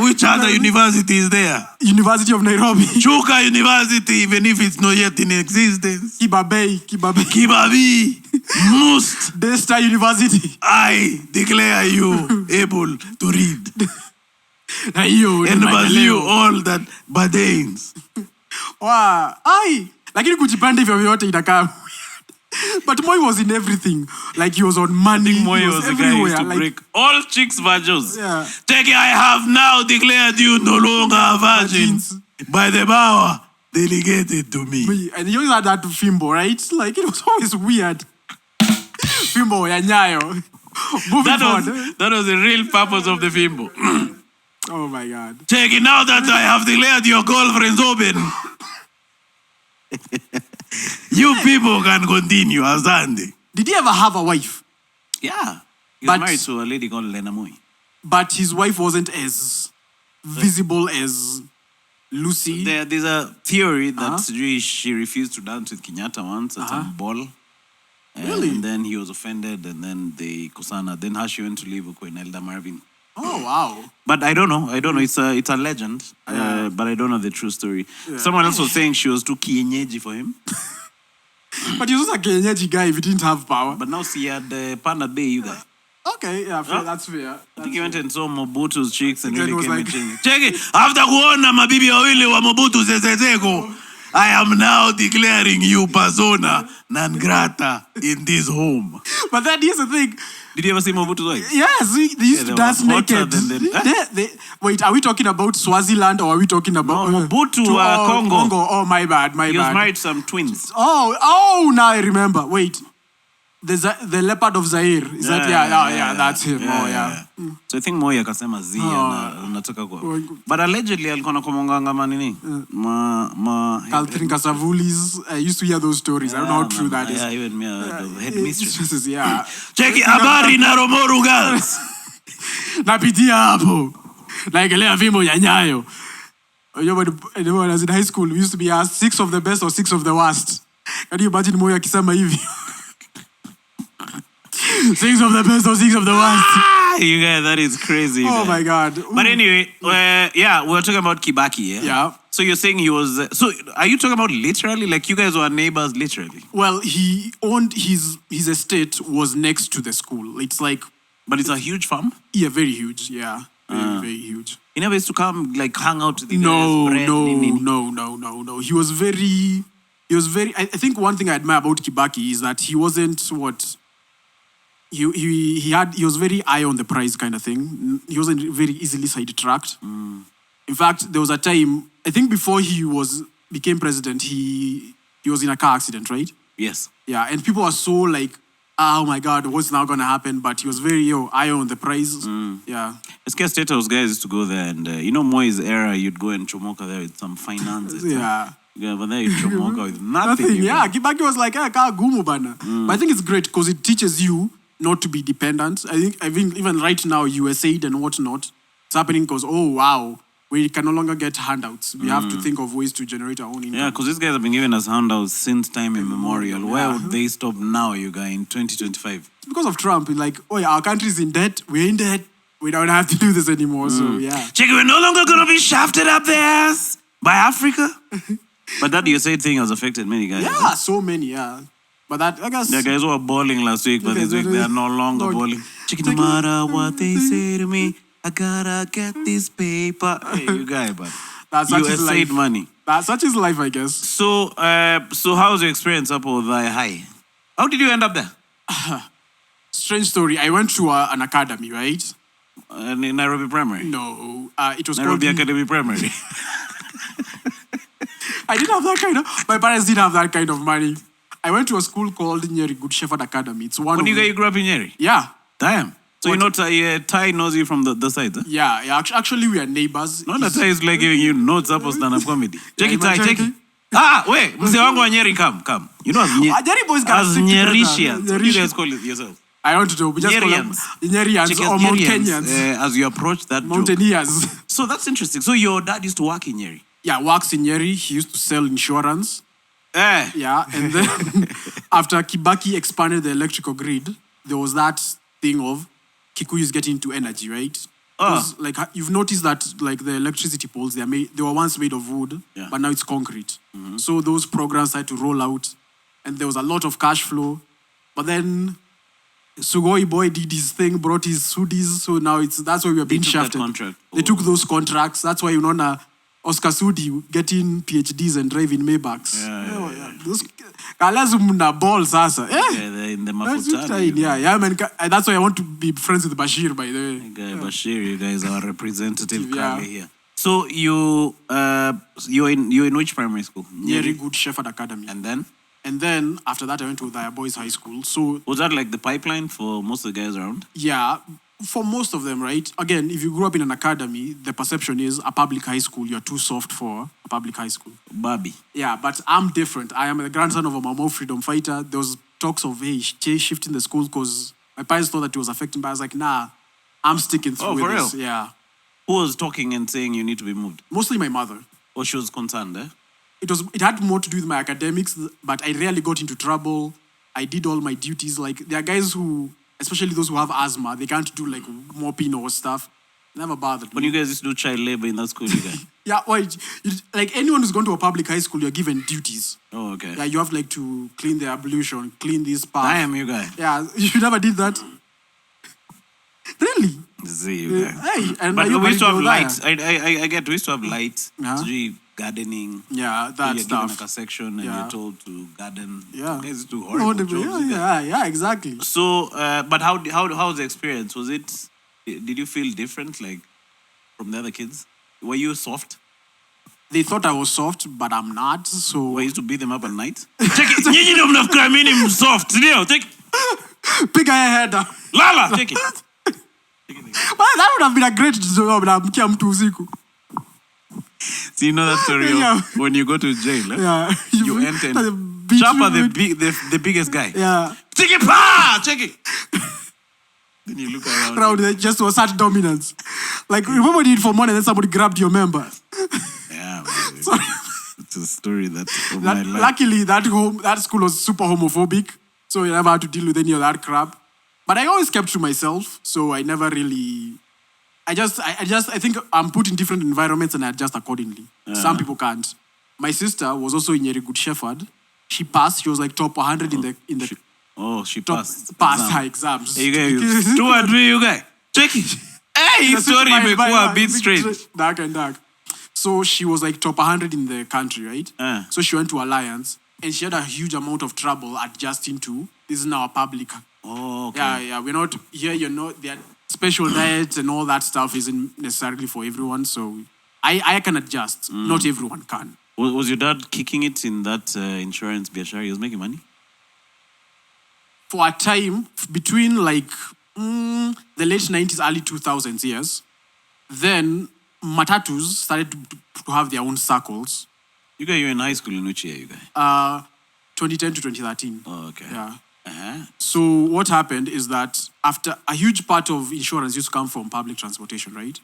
Which other university is there? University of Nairobi. Chuka University, even if it's not yet in existence. Kibabe. Kibabi. Must. Desta University. I declare you able to read. And value all that bardains. Wow. Lakini kujipanda hivyo vyote inakaa. But Moi was in everything. Like he was on money. Moi was the guy who used to break all chicks' virgins. Yeah. Take it, I have now declared you no longer virgins by the power delegated to me. And he always had that Fimbo, right? Like it was always weird. Fimbo ya Nyayo. That was the real purpose of the Fimbo. Oh my God. Take it, now that I have declared your girlfriends open. You people can continue, Asante. Did he ever have a wife? Yeah. He was married to a lady called Lena Moi. But his wife wasn't as visible as Lucy. There's a theory that she refused to dance with Kenyatta once at a ball. Really? And then he was offended, and then they Kusana. Then how she went to live with Queen Elda Marvin. Oh, wow. But I don't know. It's a legend. But I don't know the true story. Yeah. Someone else was saying she was too kienyeji for him. But he was a kienyeji guy if he didn't have power. But now she had Panda Bay, you guys. Okay, yeah, fair, that's fair. I think he went and saw Mobutu's chicks and really came and changed. Check it. After kuona mabibi wawili wa Mobutu zezezeko, I am now declaring you persona non grata in this home. But then here's the thing. Did you ever see Mobutu's wife? Yes, they used to dance naked. Wait, are we talking about Swaziland or are we talking about... No, Mobutu, Congo. Oh, my bad. He was married to some twins. Oh, now I remember. Wait. The leopard of Zaire. Is that? Yeah, that's him. Yeah. So I think Moi akasema nataka kwa. But allegedly alikuwa anakomonganga manini? Caltrin Kasavulis. I used to hear those stories. I don't know how true that is. Yeah, even me, headmistress. Yeah. Check it, habari na Romoru girls. Napitia hapo. Naegelea vimo ya Nyayo. When I was in high school, we used to be asked 6 of the best or 6 of the worst. Can you imagine Moi akisema hivi? 6 of the best or 6 of the worst. You guys, that is crazy. Oh my God. But anyway, we're talking about Kibaki, Yeah. So you're saying he was... so are you talking about literally? Like you guys were neighbors literally? Well, he owned his estate was next to the school. It's like... But it's a huge farm? Yeah, very huge. Yeah. Very huge. He never used to come, like, hang out with you No, guys. bread, no. He was very. I think one thing I admire about Kibaki is that he wasn't what. He was very eye on the prize kind of thing. He wasn't very easily sidetracked. In fact, there was a time, I think before he became president, he was in a car accident, right? Yes. Yeah, and people are so like, oh my God, what's now gonna happen? But he was very eye on the prize. Yeah. SK State House guys used to go there, and Moi's era, you'd go and chomoka there with some finances. Yeah. Yeah, but then you chomoka with nothing. Yeah, Kibaki was like, kaa gumu bana. But I think it's great because it teaches you not to be dependent. I think even right now, USAID and whatnot, it's happening because, oh wow, we can no longer get handouts. We have to think of ways to generate our own income. Yeah, because these guys have been giving us handouts since time immemorial. Where would they stop now, you guys, in 2025? Because of Trump, like, oh yeah, our country's in debt. We're in debt. We don't have to do this anymore. So yeah. Check, we're no longer going to be shafted up the ass by Africa. But that USAID thing has affected many guys. Yeah, so many, yeah. But that, I guess... The guys who were balling last week, but this week they are no longer balling. Check, no matter what they say to me, I gotta get this paper. Hey, you guys, but that's such his life. USAID money. That's such his life, I guess. So how was your experience up with the high? How did you end up there? Strange story. I went to an academy, right? In Nairobi Primary? No. It was Nairobi called... Academy Primary. I didn't have that kind of... My parents didn't have that kind of money. I went to a school called Nyeri Good Shepherd Academy. It's one When you grew up in Nyeri? Yeah. Damn. So you know Ty knows you from the side, huh? Yeah. Actually, we are neighbors. No, that Ty is like giving you notes up for stand-up comedy. Check it, Ty, check check it. Wait. Mse wangu wa Nyeri, come. You know Nyeri boys got as Nyericians. What do you guys call it yourself? I don't know. We just Nyerians. call them Nyerians or Mount Kenyans. As you approach that Mountaineers. joke. So that's interesting. So your dad used to work in Nyeri? Yeah, works in Nyeri. He used to sell insurance. Yeah, and then after Kibaki expanded the electrical grid, there was that thing of Kikuyus getting into energy, right? Like you've noticed that like the electricity poles, they were once made of wood, but now it's concrete. So those programs had to roll out, and there was a lot of cash flow. But then Sugoi boy did his thing, brought his hoodies, so now that's why we are being shafted. They took those contracts. That's why you know Oscar Sudi getting PhDs and driving Maybachs. Yeah. Those Kalazumuna balls sasa. Yeah, in the Mafutari. Yeah, man. That's why I want to be friends with Bashir, by the way. Bashir, you guys are representative here. So you're in which primary school? Nyeri Good Shepherd Academy. And then after that I went to the boys' high school. So was that like the pipeline for most of the guys around? Yeah. For most of them, right? Again, if you grew up in an academy, the perception is a public high school, you're too soft for a public high school. Barbie. Yeah, but I'm different. I am the grandson of a Mau Mau freedom fighter. There was talks of, hey, shifting the school because my parents thought that it was affecting, but I was like, nah, I'm sticking through with this. Real? Yeah. Who was talking and saying you need to be moved? Mostly my mother. Or she was concerned, eh? It had more to do with my academics, but I rarely got into trouble. I did all my duties. Like, there are guys who... Especially those who have asthma, they can't do like mopping or stuff. Never bothered me. When you guys used to do child labor in that school, you guys? Yeah, like anyone who's gone to a public high school, you're given duties. Oh, okay. Yeah, you have like to clean the ablution, clean this path. I am you guy. Yeah, you never did that. Really? See you guy. Hey, and but we used to have lights. I get we used to have lights. Gardening. Yeah, that you're stuff. Given like a section and you're told to garden. Yeah. You guys do horrible jobs. Yeah, exactly. So, but how was the experience? Was it? Did you feel different, like from the other kids? Were you soft? They thought I was soft, but I'm not. So I used to beat them up at night. Take it. You don't have to mean him soft. Take. Pick a head. Lala, take it. But that would have been a great job. So you know that story of when you go to jail, you enter Chapa the biggest guy. Yeah. Take it, check it. Then you look around. Just to assert dominance. Like, remember you did for money and then somebody grabbed your member. Yeah. It's a story that's of my life. Luckily, that school was super homophobic, so you never had to deal with any of that crap. But I always kept to myself, so I never really... I think I'm put in different environments and I adjust accordingly. Some people can't. My sister was also in Nyeri Good Shepherd. She passed. She was like top 100 in the. She passed. Passed her exams. Hey, you guys, 2 or 3, you guys. Check it. Hey, Hii story imekuwa a bit strange. Dark and dark. So she was like top 100 in the country, right? So she went to Alliance and she had a huge amount of trouble adjusting to, this is now a public. Oh, okay. Yeah. We're not here, you're not, there are special diets and all that stuff isn't necessarily for everyone. So I can adjust. Not everyone can. Was your dad kicking it in that insurance biashara? He was making money? For a time, between like the late 90s, early 2000s, yes, then matatus started to have their own circles. You were in high school in which year, you guys? 2010 to 2013. Oh, okay. Yeah. So what happened is that after a huge part of insurance used to come from public transportation, right?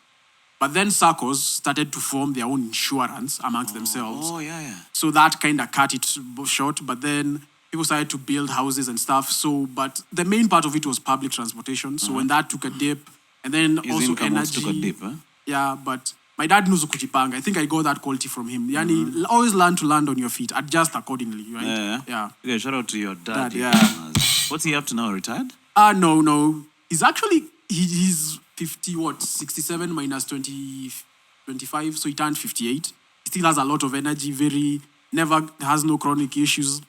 But then circles started to form their own insurance amongst themselves. Oh, yeah. So that kind of cut it short. But then people started to build houses and stuff. So, but the main part of it was public transportation. So when that took a dip, and then His also income energy. took a dip, huh? Yeah, but my dad knows kujipanga. I think I got that quality from him. Yani, always learn to land on your feet. Adjust accordingly, right? Yeah. Okay, shout out to your dad. Yeah. What's he up to now? Retired? No. He's actually, he's 50, 67 minus 20, 25. So he turned 58. He still has a lot of energy, never has no chronic issues.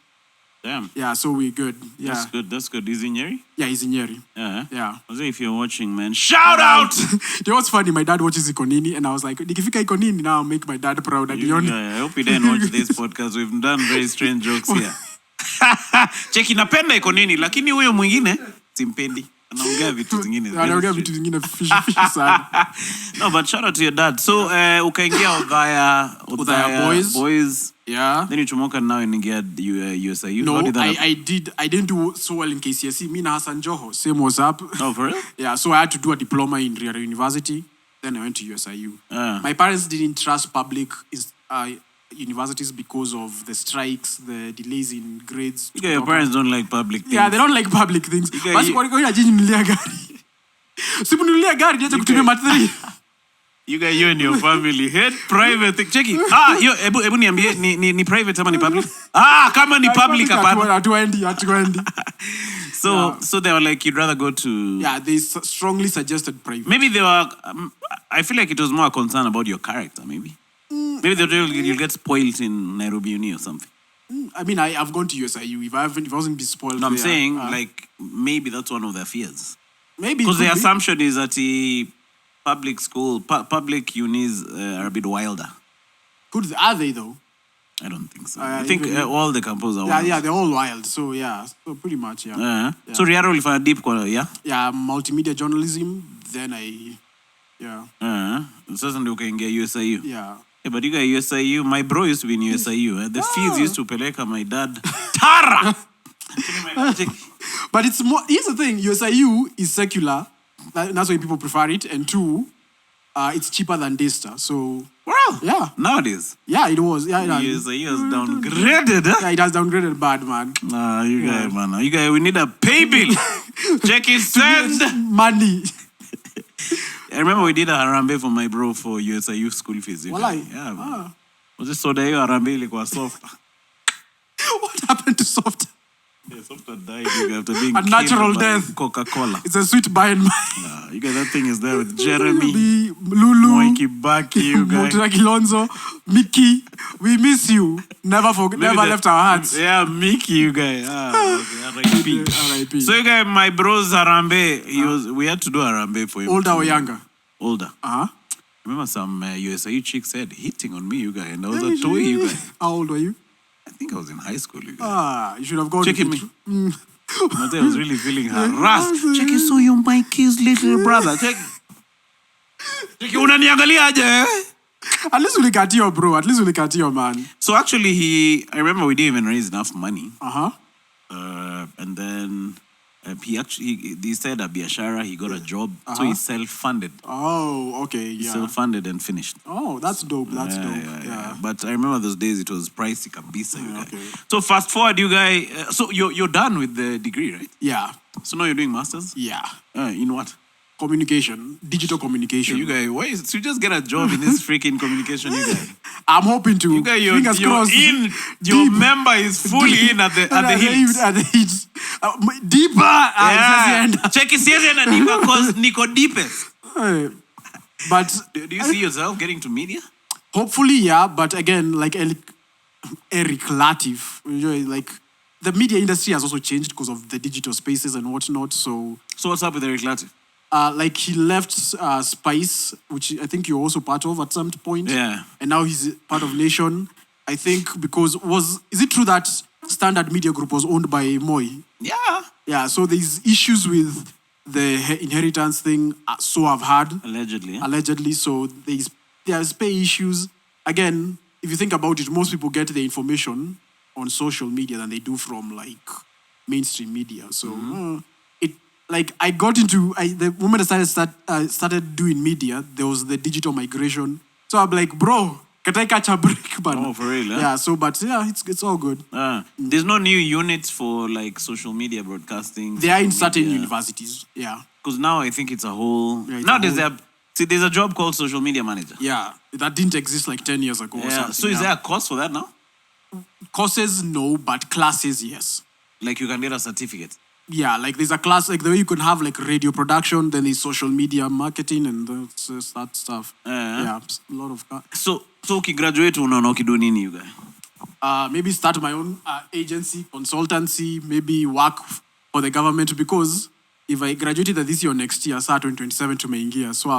Damn. Yeah, so we're good. Yeah. That's good. Is he in Nyeri? Yeah, he's in Nyeri. Yeah. Yeah. I say if you're watching, man, shout out! You know what's funny? My dad watches Ikonini, and I was like, nikifika Ikonini now, I'll make my dad proud. I hope you didn't watch this podcast. We've done very strange jokes here. Cheki, napenda iko nini, lakini huyo mwingine simpendi. Anaongea vitu zingine. Anaongea vitu zingine fish sana. No, but shout out to your dad. So, ukaingia Udhaya boys. Yeah. Then you chomoka now and get USIU. No, I didn't do so well in KCSE. Me and Hassan Joho, same was up. Oh, for real? Yeah, so I had to do a diploma in Riara University. Then I went to USIU. My parents didn't trust public universities because of the strikes, the delays in grades. Okay, your parents don't like public things. Yeah, they don't like public things. Basi kwa nini ninunulia gari? Siponunulia gari niache kutumia mathri. You and your family hate private thing. Check it. Ebu niambie ni private ama ni public? Kama ni public hapana. Hatuendi. So they were like, you'd rather go to... Yeah, they strongly suggested private. Maybe they were... I feel like it was more a concern about your character, maybe. Maybe they told you'll get spoiled in Nairobi Uni or something. I mean, I've gone to USIU. If I wasn't be spoiled no, I'm saying, like, maybe that's one of their fears. Maybe. Because the assumption is that public unis are a bit wilder. Are they, though? I don't think so. I think all the campus are wild. Yeah, they're all wild. So, yeah. So, pretty much, yeah. So, Riara will find a deep, yeah? Yeah, multimedia journalism. Then Certainly, you can get USIU. Yeah. Yeah, but you got USIU. My bro used to be in USIU. The fees used to peleka my dad. Tara! But it's more... Here's the thing. USIU is secular. That's why people prefer it. And two, it's cheaper than Daystar. So... Well, yeah. Nowadays. Yeah, it was. Yeah, USIU has downgraded. Yeah, it has downgraded bad, man. You guys, man. You guys, we need a pay bill. Check it, send money. I remember we did a harambe for my bro for USIU school fees. Yeah, man. Was it soda hiyo harambe ilikuwa soft? What happened to soft? Yeah, soft died after being a natural death. Coca-Cola. It's a sweet by and by. You guys, that thing is there with Jeremy, Lulu, Moiki Baki, you guys. Kilonzo, Mickey. We miss you. Never left our hearts. Yeah, Mickey, you guys. R.I.P. So you guys, my bro's harambe, we had to do harambe for him. Older or younger? Older. Uh-huh. Remember some USIU chick said hitting on me, you guys, and I was a toy, you guys. How old were you? I think I was in high school, you guys. You should have gone. Checking me. I was really feeling harassed. Check it, so you're Mikey's little brother. Check it, unaniangalia aje? At least we got your bro. At least we got your man. So actually, I remember we didn't even raise enough money. And then he said a biashara, he got a job. So he self-funded. Oh, okay, yeah. Self-funded and finished. Oh, that's dope. That's dope. Yeah. But I remember those days it was pricey kabisa, you guys. Okay. So fast forward, you guys. So you're done with the degree, right? Yeah. So now you're doing masters? Yeah. In what? Communication, digital communication. Hey, you guys, why so you just get a job in this freaking communication, you guys? I'm hoping to. You guys, fingers crossed. In. Your member is fully in at the hits. At the hits. Deeper. Yeah. Check it, and deeper because Nico deepest. But Do you see yourself getting to media? hopefully, yeah. But again, like Eric Latif, like the media industry has also changed because of the digital spaces and whatnot. So what's up with Eric Latif? like he left Spice, which I think you're also part of at some point. Yeah. And now he's part of Nation. I think because is it true that Standard Media Group was owned by Moi? Yeah. Yeah, so there's issues with the inheritance thing, so I've heard. Allegedly. Allegedly, so there's pay issues. Again, if you think about it, most people get their information on social media than they do from like mainstream media. So I got into the moment I started doing media, there was the digital migration. So I'm like, bro, can I catch a break? But Oh, for real? yeah. So, but yeah, it's all good. There's no new units for like social media broadcasting. They are in certain universities. Yeah. Because now I think it's a whole. Yeah, it's now a there's a job called social media manager. Yeah, that didn't exist like 10 years ago or Yeah. something. So is there a course for that now? Courses, no, but classes, yes. Like you can get a certificate. Yeah, like there's a class, like the way you can have like radio production, then there's social media marketing and that stuff. Yeah, a lot of... So ukigraduate unaona ukido nini you guy? Maybe start my own agency, consultancy, maybe work for the government, because if I graduated this year or next year, start 2027 to Maingia, so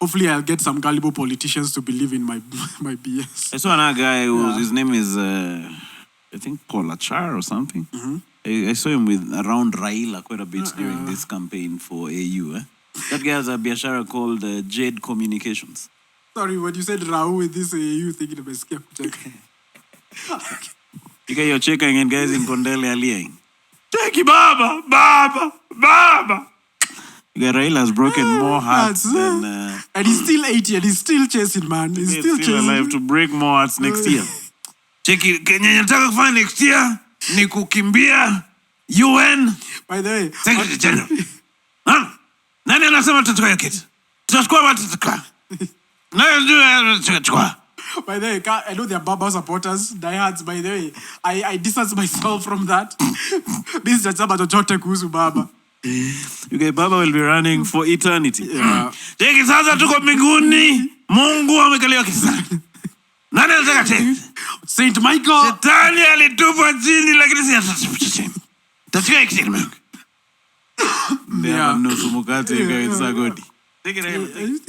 hopefully I'll get some gullible politicians to believe in my BS. I saw another guy his name is, I think, Paul Achar or something. I saw him around Raila quite a bit during this campaign for AU. That guy has a biashara called Jade Communications. Sorry, when you said Rao with this, you thinking about skip check. You get your checking and guys in Kondele are lying. Checky Baba. You get Raila has broken more hearts than... and he's still 80 and he's still chasing, man. He's still chasing. Alive to break more hearts next year. Cheki, Kenya nataka kufanya next year ni kukimbia UN. By the way, Secretary General. Nani anasema tutachukua kitu? Tutachukua watu tutachukua. Nani tutachukua? By the way, I know they're Baba supporters, diehards. By the way, I distance myself from that. This is chama chochote kuhusu Baba. Okay, Baba will be running for eternity. Yeah. Cheki sasa tuko mbinguni. Mungu amekalia kiti. Nani anataka tena? Saint Michael. Shetani alitupwa chini lakini si atatupa chini. Tachukua kiti Mungu. Yeah. Nusu mkate it's so good. Take it.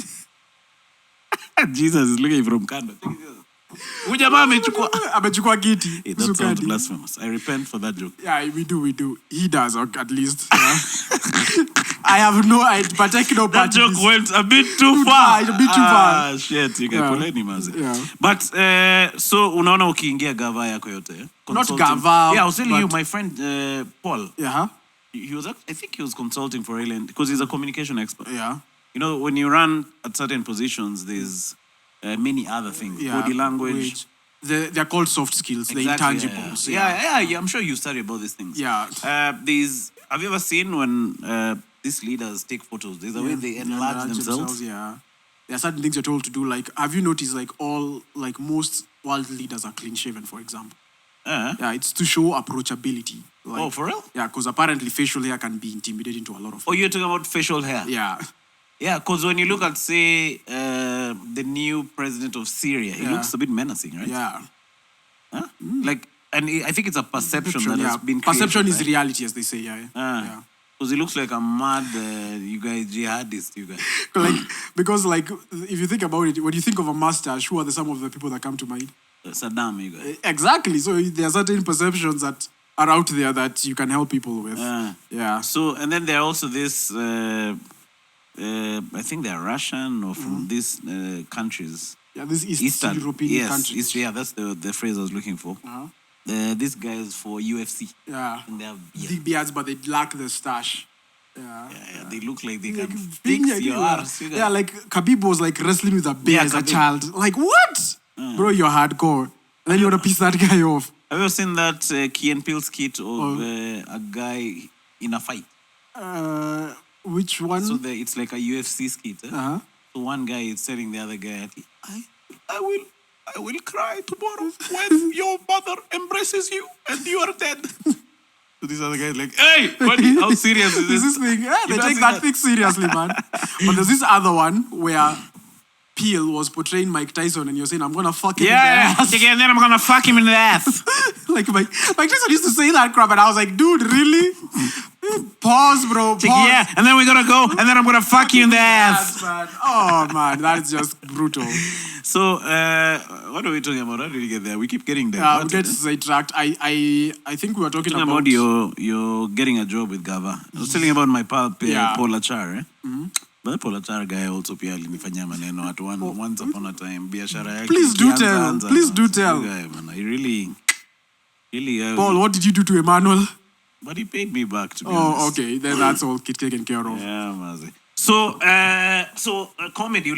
Jesus is looking from Kando. Ujamaa amechukua kiti. That sounds blasphemous. I repent for that joke. Yeah, we do. He does, at least. Yeah. I take no part. That joke went a bit too far. A bit too far. Shit, you can poleni mazi. Yeah. But so unaona ukiingia gava yako yote. Not gava. Yeah, I was telling you, my friend Paul. Yeah. I think he was consulting for Alien because he's a communication expert. Yeah. You know, when you run at certain positions, there's many other things. Yeah, body language. They're called soft skills. Exactly, the intangibles. Yeah. I'm sure you study about these things. Yeah. Have you ever seen when these leaders take photos? There's a way they enlarge themselves. Yeah. There are certain things you're told to do. Like, have you noticed, like most world leaders are clean shaven, for example? Yeah, it's to show approachability. Like, for real? Yeah, because apparently facial hair can be intimidating to a lot of people. Oh, you're talking about facial hair? Yeah. Yeah, because when you look at, say, the new president of Syria, he looks a bit menacing, right? Yeah. Huh? And I think it's a perception that has been created. Perception is reality, as they say, yeah. Because he looks like a mad, you guys, jihadist, you guys. Because if you think about it, when you think of a mustache, who are some of the people that come to mind? Saddam, you guys. Exactly. So there are certain perceptions that are out there that you can help people with. Yeah. So, and then there are also this... I think they're Russian or from these countries. Yeah, these Eastern European countries. That's the phrase I was looking for. These guys for UFC. Yeah. And they have big beards, but they lack the stash. Yeah. They look like they can fix your arse. Yeah, like Khabib was like wrestling with a bear as a child. Like, what? Bro, you're hardcore. And then you want to piss that guy off. Have you ever seen that Key and Peele skit of a guy in a fight? Which one? So it's like a UFC skit. So one guy is telling the other guy, I will cry tomorrow when your mother embraces you and you are dead. So these other guys like, hey, how serious is this? This thing, yeah, they You take see that thing seriously, man. But there's this other one where Peel was portraying Mike Tyson and you're saying, I'm gonna fuck him in the ass. Yeah, and then I'm gonna fuck him in the ass. Like Mike Tyson used to say that crap and I was like, dude, really? Pause, bro, pause. Yeah, and then we're gonna go, and then I'm gonna fuck you in the ass. Man. Oh, man, that's just brutal. So, what are we talking about? How did we get there? We keep getting there. We get sidetracked. I think we were talking about you're getting a job with Gava. I was telling about my pal, Paul Achar, But Paul Achar guy also pia alinifanyia maneno at once upon a time. Biashara yake. Please do tell. Please do tell. Guy, man. I really. Paul, what did you do to Emmanuel? But he paid me back, to be honest. Oh, okay. Then that's all taken care of. Yeah, mazi. So, comedy,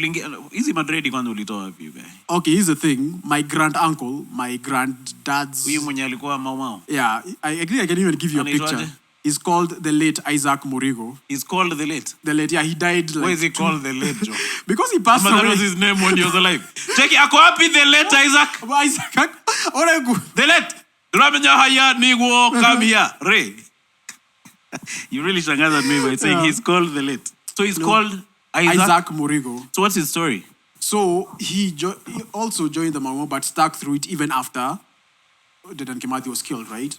easy Madrid kwanza ulitoa wapi you guy? Okay, here's the thing. My grand uncle, my granddad's... Huyu mwenye alikuwa Mau Mau? Yeah, I can even give you a picture. He's called the late Isaac Murigo. He's called the late? The late, yeah, he died like... Why is he called the late, Joe? Because he passed away. That was his name when he was alive. Check it, ako happy the late Isaac? Isaac. The late. Ramenya haya niguo come here. Ray. You really shangaza at me by saying he's called the late. So he's called Isaac Murigo. So what's his story? So he also joined the Mau Mau but stuck through it even after Dedan Kimathi was killed, right?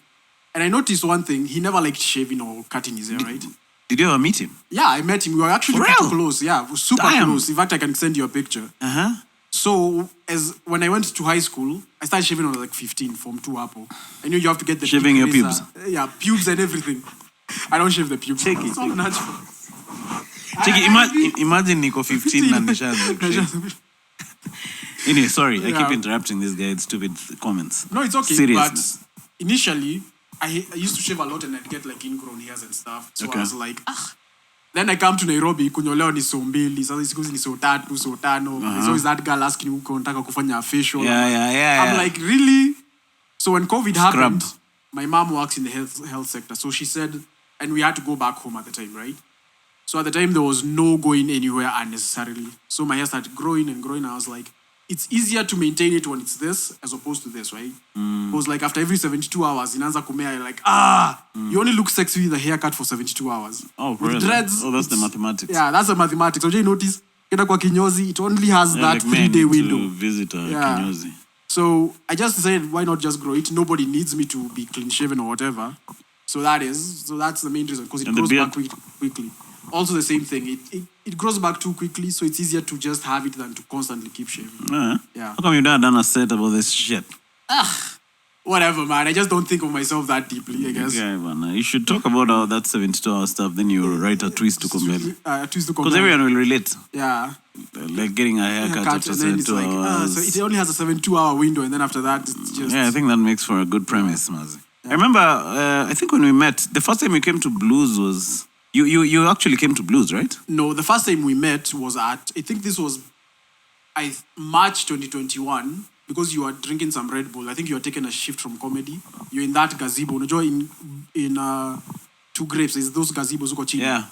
And I noticed one thing, he never liked shaving or cutting his hair, right? Did you ever meet him? Yeah, I met him. We were actually pretty close. Yeah, super close. In fact, I can send you a picture. So when I went to high school, I started shaving when I was like 15 from 2 Apple. I knew you have to get the shaving your pubes. Yeah, pubes and everything. I don't shave the pubes. Take it. It's all natural. Imagine Nico 15 and the Anyway, sorry, I keep interrupting this guy. It's stupid comments. No, it's okay. Seriously. But initially, I used to shave a lot and I'd get like ingrown hairs and stuff. So I was like, Then I come to Nairobi, kunyolewa ni so mbili, sasa siku hizi ni so tatu, so tano. There's always that girl asking you unataka kufanya facial. Yeah. I'm like, really? So when COVID happened, my mom works in the health sector. So she said, and we had to go back home at the time, right? So at the time, there was no going anywhere unnecessarily. So my hair started growing and growing. I was like, it's easier to maintain it when it's this as opposed to this, right? Because like after every 72 hours, inaanza kumea, you're like, you only look sexy with a haircut for 72 hours. Oh, really? With dreads, that's the mathematics. Yeah, that's the mathematics. So you notice, kenda kwa kinyozi, it only has that like 3-day window. To visit a kinyozi. So I just decided, why not just grow it? Nobody needs me to be clean shaven or whatever. So that's the main reason, because it grows back quickly. Also the same thing, it grows back too quickly, so it's easier to just have it than to constantly keep shaving. Yeah. How come you've not done a set about this shit? Whatever, man. I just don't think of myself that deeply, I guess. Yeah, man. You should talk about all that 72-hour stuff, then you write a twist to compare. Because everyone will relate. Yeah. Like getting a haircut after 72 hours. So it only has a 72-hour window, and then after that, it's just... Yeah, I think that makes for a good premise, Mazi. Yeah. I remember, I think when we met, the first time you came to Blues was... You actually came to Blues, right? No, the first time we met was at... I think this was March 2021, because you were drinking some Red Bull. I think you were taking a shift from comedy. You're in that gazebo. In Two Grapes, is those gazebos uko chini. Yeah.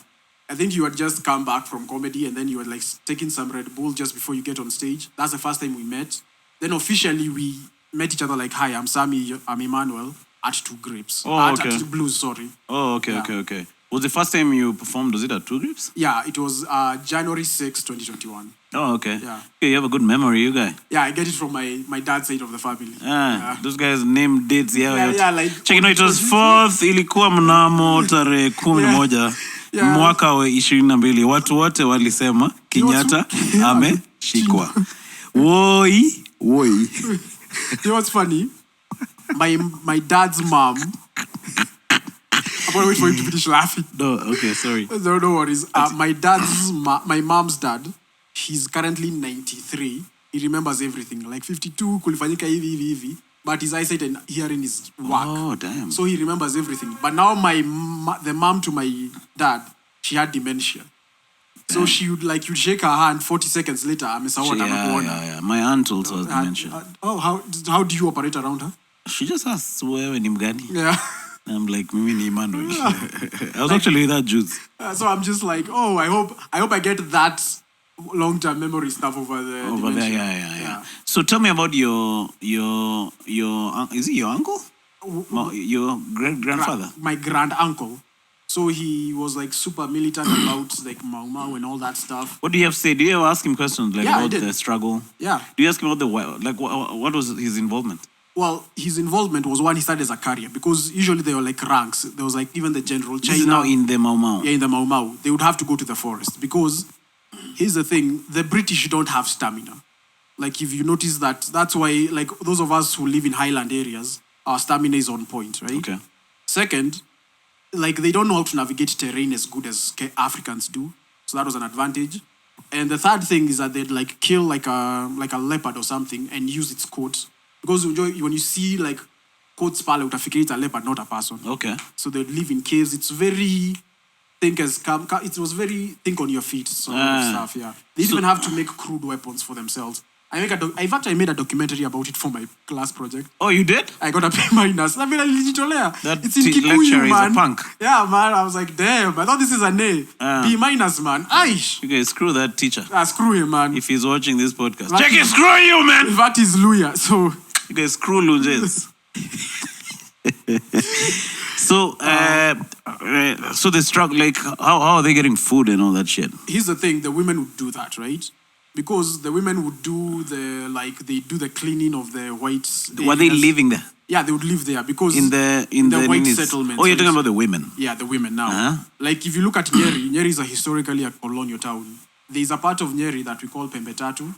I think you had just come back from comedy and then you were like taking some Red Bull just before you get on stage. That's the first time we met. Then officially we met each other like, hi, I'm Sammy, I'm Emmanuel, at Two Grapes. At Blues, sorry. Oh, okay, okay. Was the first time you performed, was it at Two Grapes? Yeah, it was January 6, 2021. Oh, okay. Yeah. You have a good memory, you guy. Yeah, I get it from my dad's side of the family. Those guys name dates. Yeah, like... Check it out, it was 4th, ilikuwa mnamo tarehe 11 mwaka wa 22. Watu wote walisema Kenyatta ameshikwa. Woi. You know what's funny? My dad's mom... I'm going to wait for him to finish laughing. No, okay, sorry. No worries. My mom's dad, he's currently 93. He remembers everything. Like 52, kulifanyika hivi. But his eyesight and hearing is whack. Oh, damn. So he remembers everything. But now the mom to my dad, she had dementia. So she would you'd shake her hand 40 seconds later. Yeah. My aunt also has dementia. How do you operate around her? She just asks, wewe ni mgani? Yeah. I'm like, mimi ni Emmanuel. I was actually that juice. So I'm just like, I hope I get that long-term memory stuff over there. Yeah. So tell me about your is it your uncle? Your great-grandfather? My grand uncle. So he was like super militant about like Mau Mau and all that stuff. What do you have to say? Do you ever ask him questions like about the struggle? Yeah. Do you ask him about what was his involvement? Well, his involvement was when he started as a carrier, because usually there were like ranks. There was like even the general. This is now in the Mau Mau. Yeah, in the Mau Mau. They would have to go to the forest because here's the thing: the British don't have stamina. Like if you notice that, that's why like those of us who live in highland areas, our stamina is on point, right? Okay. Second, like they don't know how to navigate terrain as good as Africans do, so that was an advantage. And the third thing is that they'd like kill like a leopard or something and use its coat, because when you see like coats pale utafikiri it's a leopard, not a person. Okay. So they'd live in caves. It's very it was very think on your feet sort of stuff. Yeah, they even have to make crude weapons for themselves. I made a documentary about it for my class project. Oh, you did? I got a B-. I mean, That it's in Kikuyu, lecturer is man. a punk. Yeah, man. I was like, damn. I thought this is an A. B-, man. Aish. You guys, screw that teacher. Screw him, man. If he's watching this podcast. That Check it, is- screw you, man! That is Luya. So, You guys, screw Lunjes. So, so they struck, like, how are they getting food and all that shit? here's the thing. The women would do that, right? Because the women would do they do the cleaning of the whites. Were they living there? Yeah, they would live there because In the white Ninis? settlements. Oh, you're right? talking about the women. Yeah, the women now. Uh-huh. Like if you look at Nyeri, Nyeri is historically a colonial town. There is a part of Nyeri that we call Pembetatu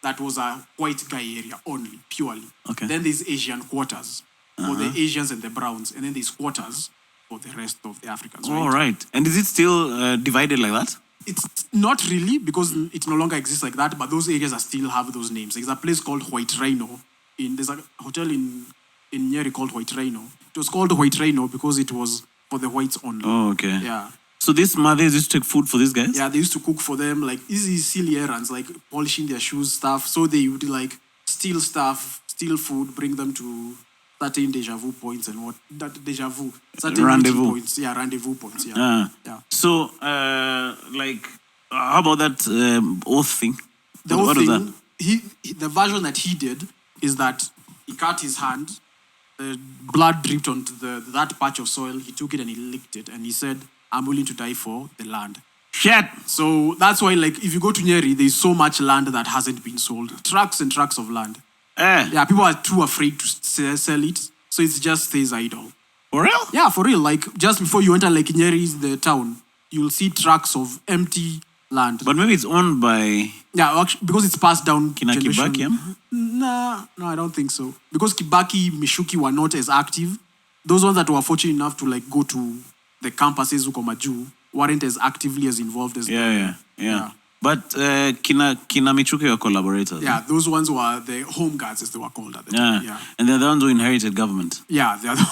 that was a white guy area only, purely. Okay. Then there's Asian quarters for the Asians and the Browns, and then there's quarters for the rest of the Africans. Right? All right. And is it still divided like that? It's not really, because it no longer exists like that, but those areas are still have those names. There's a place called White Rhino. There's a hotel in Nyeri called White Rhino. It was called White Rhino because it was for the whites only. Oh, okay. Yeah. So these mothers used to take food for these guys? Yeah, they used to cook for them, like easy, silly errands, like polishing their shoes, stuff. So they would like steal stuff, steal food, bring them to certain deja vu points and what that deja vu, certain Rendezvous. meeting points. Yeah, rendezvous points. Yeah. Yeah. So, like, how about that oath thing? The whole What was thing, that? the version that he did is that he cut his hand, the blood dripped onto that patch of soil. He took it and he licked it, and he said, "I'm willing to die for the land." Shit! So that's why, like, if you go to Nyeri, there's so much land that hasn't been sold. Trucks and trucks of land. Yeah, people are too afraid to sell it, so it just stays idle. For real? Yeah, for real. Like, just before you enter, like, Nyeri, the town, you'll see trucks of empty land. But maybe it's owned by Yeah, actually, because it's passed down Kina generation. Kibaki, No, I don't think so. Because Kibaki, Mishuki were not as active. Those ones that were fortunate enough to like go to the campuses Ukomaju weren't as actively as involved as Yeah. But Kina Michuki were collaborators. Yeah, those ones were the home guards, as they were called at the Yeah. time. Yeah, And they're the ones who inherited government. yeah, the other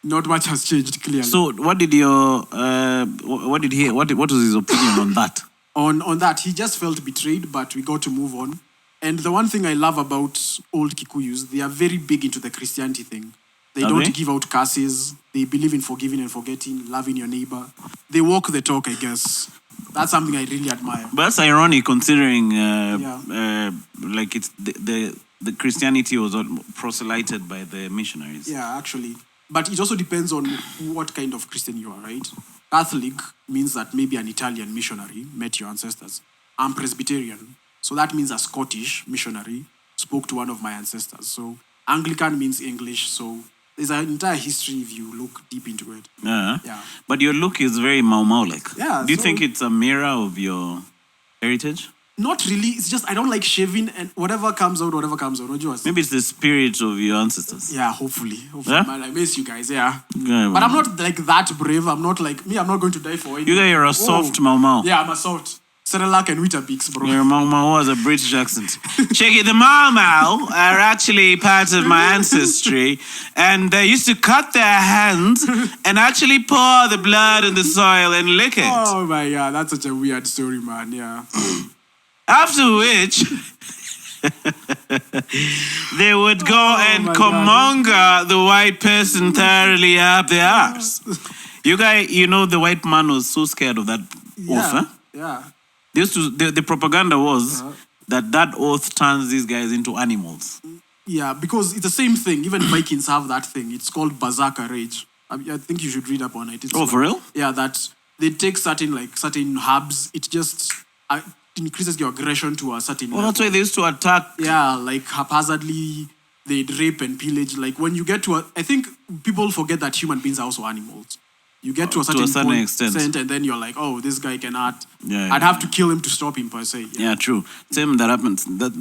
not much has changed clearly. So what did your what was his opinion on that? On that, he just felt betrayed, but we got to move on. And the one thing I love about old Kikuyus, they are very big into the Christianity thing. They don't give out curses. They believe in forgiving and forgetting, loving your neighbor. They walk the talk, I guess. That's something I really admire. But that's ironic considering like it's the Christianity was proselyted by the missionaries. Yeah, actually. But it also depends on what kind of Christian you are, right? Catholic means that maybe an Italian missionary met your ancestors. I'm Presbyterian, so that means a Scottish missionary spoke to one of my ancestors. So Anglican means English, so there's an entire history if you look deep into it. Yeah. Yeah. But your look is very Mau Mau-like. Yeah, Do you so- think it's a mirror of your heritage? Not really, it's just I don't like shaving and whatever comes out. Unajua? Maybe it's the spirit of your ancestors. Yeah, hopefully. Yeah? Man, I miss you guys, yeah. Yeah, But I'm not like that brave. I'm not like, I'm not going to die for it. You guys are a soft Mau Mau. Yeah, I'm a soft. Cerelac and Weetabix, bro. Your Mau Mau has a British accent. Check it, the Mau Mau are actually part of my ancestry, and they used to cut their hands and actually pour the blood in the soil and lick it. Oh my God, that's such a weird story, man. Yeah. After which, they would go and my comonga the white person thoroughly up the arse. You guys, you know the white man was so scared of that oath, huh? Yeah. They used to, the propaganda was that oath turns these guys into animals. Yeah, because it's the same thing. Even Vikings have that thing. It's called berserker rage. I think you should read up on it. It's for real? Yeah, that they take certain herbs. It just increases your aggression to a certain level. That's why they used to attack. Yeah, like haphazardly, they'd rape and pillage. Like when you get to I think people forget that human beings are also animals. You get to a certain extent, and then you're like, oh, this guy cannot. I'd have to kill him to stop him, per se. Yeah, true. Same that happens. That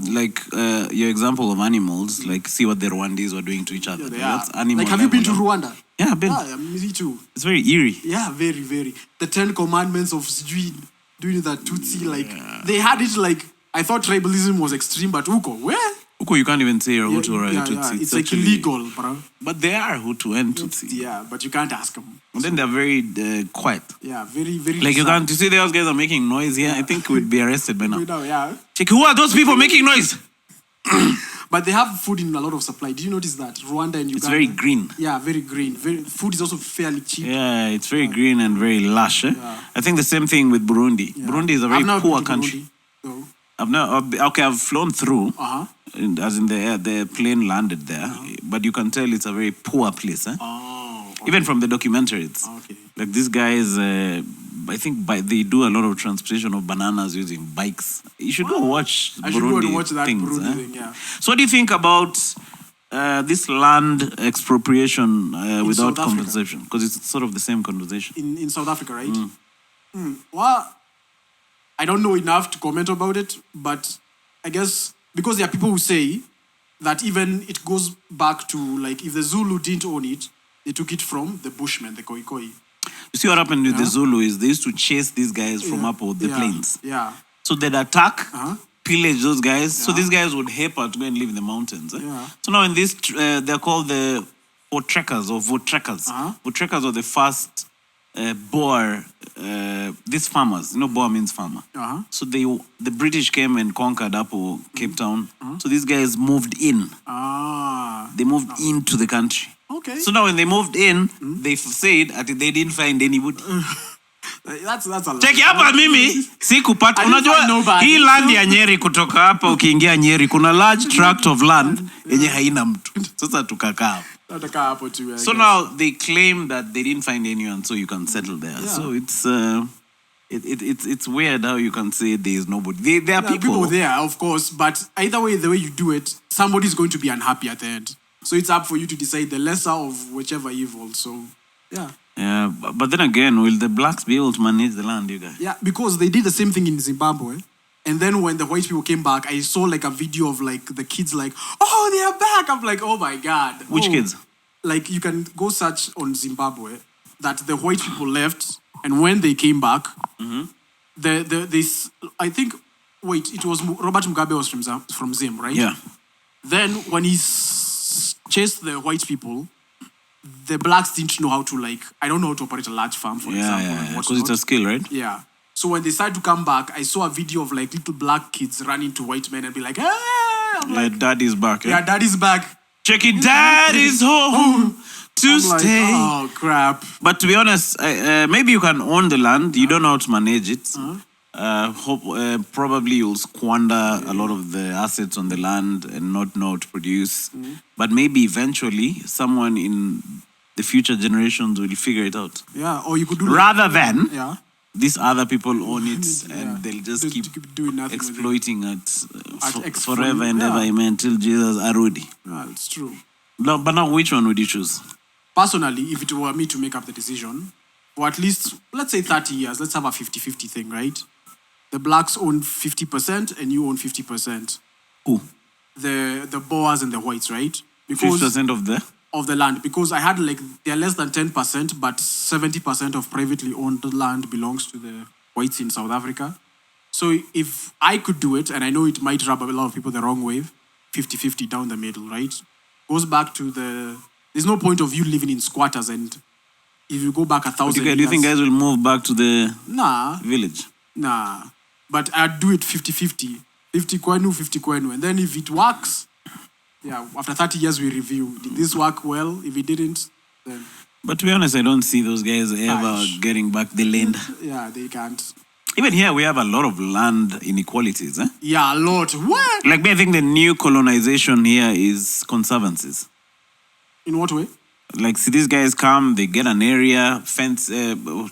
your example of animals, like see what the Rwandese were doing to each other. That's animal. Like, have you been to Rwanda? Yeah, I've been. Yeah, me too. It's very eerie. Yeah, very, very. The 10 commandments of doing that Tutsi, they had it like, I thought tribalism was extreme, but Uko, where? Uko, you can't even say you're Hutu or Tutsi. Yeah. It's like illegal, bro. But they are Hutu and Tutsi. Yeah, but you can't ask them. And then they're very quiet. Yeah, very, very. Like you can't. You see, those guys are making noise here. I think we'd be arrested by now. Yeah. Check, who are those people making noise? But they have food in a lot of supply. Did you notice that? Rwanda and Uganda. It's very green. Yeah, very green. Food is also fairly cheap. Yeah, it's very green and very lush. I think the same thing with Burundi. Yeah. Burundi is a very poor country. I've flown through. As in the plane landed there, but you can tell it's a very poor place. Even from the documentaries. Like these guys, I think they do a lot of transportation of bananas using bikes. You should go watch Burundi. I should go and watch that things, Burundi thing, yeah. So what do you think about this land expropriation without compensation? Because it's sort of the same conversation. In South Africa, right? Well, I don't know enough to comment about it, but I guess because there are people who say that even it goes back to, like, if the Zulu didn't own it, they took it from the Bushmen, the Khoikhoi. You see what happened with the Zulu is they used to chase these guys from up the plains. Yeah. So they'd attack, pillage those guys. So these guys would help to go and live in the mountains. So now in this, they're called the Voortrekkers or Voortrekkers. Voortrekkers are the first Boer, these farmers. You know, Boer means farmer. So the British came and conquered Cape Town. So these guys moved in. They moved into the country. Okay. So now when they moved in, they said that they didn't find anybody. That's a lot. Check hapa mimi sikupata. Unajua hii land ya Nyeri kutoka hapa ukiingia Nyeri kuna large tract of land yenye haina mtu. Sasa tukakaa. So now they claim that they didn't find anyone, so you can settle there. So it's weird how you can say there is nobody. There are people there, of course, but either way, the way you do it, somebody's going to be unhappy at the end. So it's up for you to decide the lesser of whichever evil. So, yeah. Yeah, but then again, will the blacks be able to manage the land, you guys? Yeah, because they did the same thing in Zimbabwe. And then when the white people came back, I saw like a video of like the kids like, oh, they are back. I'm like, oh my God. Which kids? Like you can go search on Zimbabwe that the white people left. And when they came back, I think, it was Robert Mugabe was from Zim, right? Yeah. Then when he chased the white people, the blacks didn't know how to, I don't know how to operate a large farm, for example. Yeah, because it's a skill, right? Yeah. So when they started to come back, I saw a video of little black kids running to white men and be like, hey! Daddy's back. Yeah, daddy's back. Check it, daddy's home to stay. Oh, crap. But to be honest, maybe you can own the land. You don't know how to manage it. Probably you'll squander a lot of the assets on the land and not know how to produce. But maybe eventually someone in the future generations will figure it out. Yeah, or you could do rather than these other people own it and they'll just keep doing exploiting it forever and ever, until Jesus arudi. Yeah, it's true. No, but now which one would you choose? Personally, if it were me to make up the decision, for at least, let's say 30 years, let's have a 50-50 thing, right? The blacks own 50% and you own 50%. Who? The Boers and the whites, right? Because 50% of the land. Because I had they're less than 10%, but 70% of privately owned land belongs to the whites in South Africa. So if I could do it, and I know it might rub a lot of people the wrong way, 50-50 down the middle, right? Goes back to there's no point of you living in squatters, and if you go back 1,000 years... Do you think guys will move back to the village? Nah. But I'd do it 50-50. 50 kwenu, 50 kwenu. And then if it works, after 30 years we review. Did this work well? If it didn't, then... But to be honest, I don't see those guys ever getting back the land. Yeah, they can't. Even here, we have a lot of land inequalities. Eh? Yeah, a lot. What? Like me, I think the new colonization here is conservancies. In what way? Like, see, these guys come, they get an area, fence,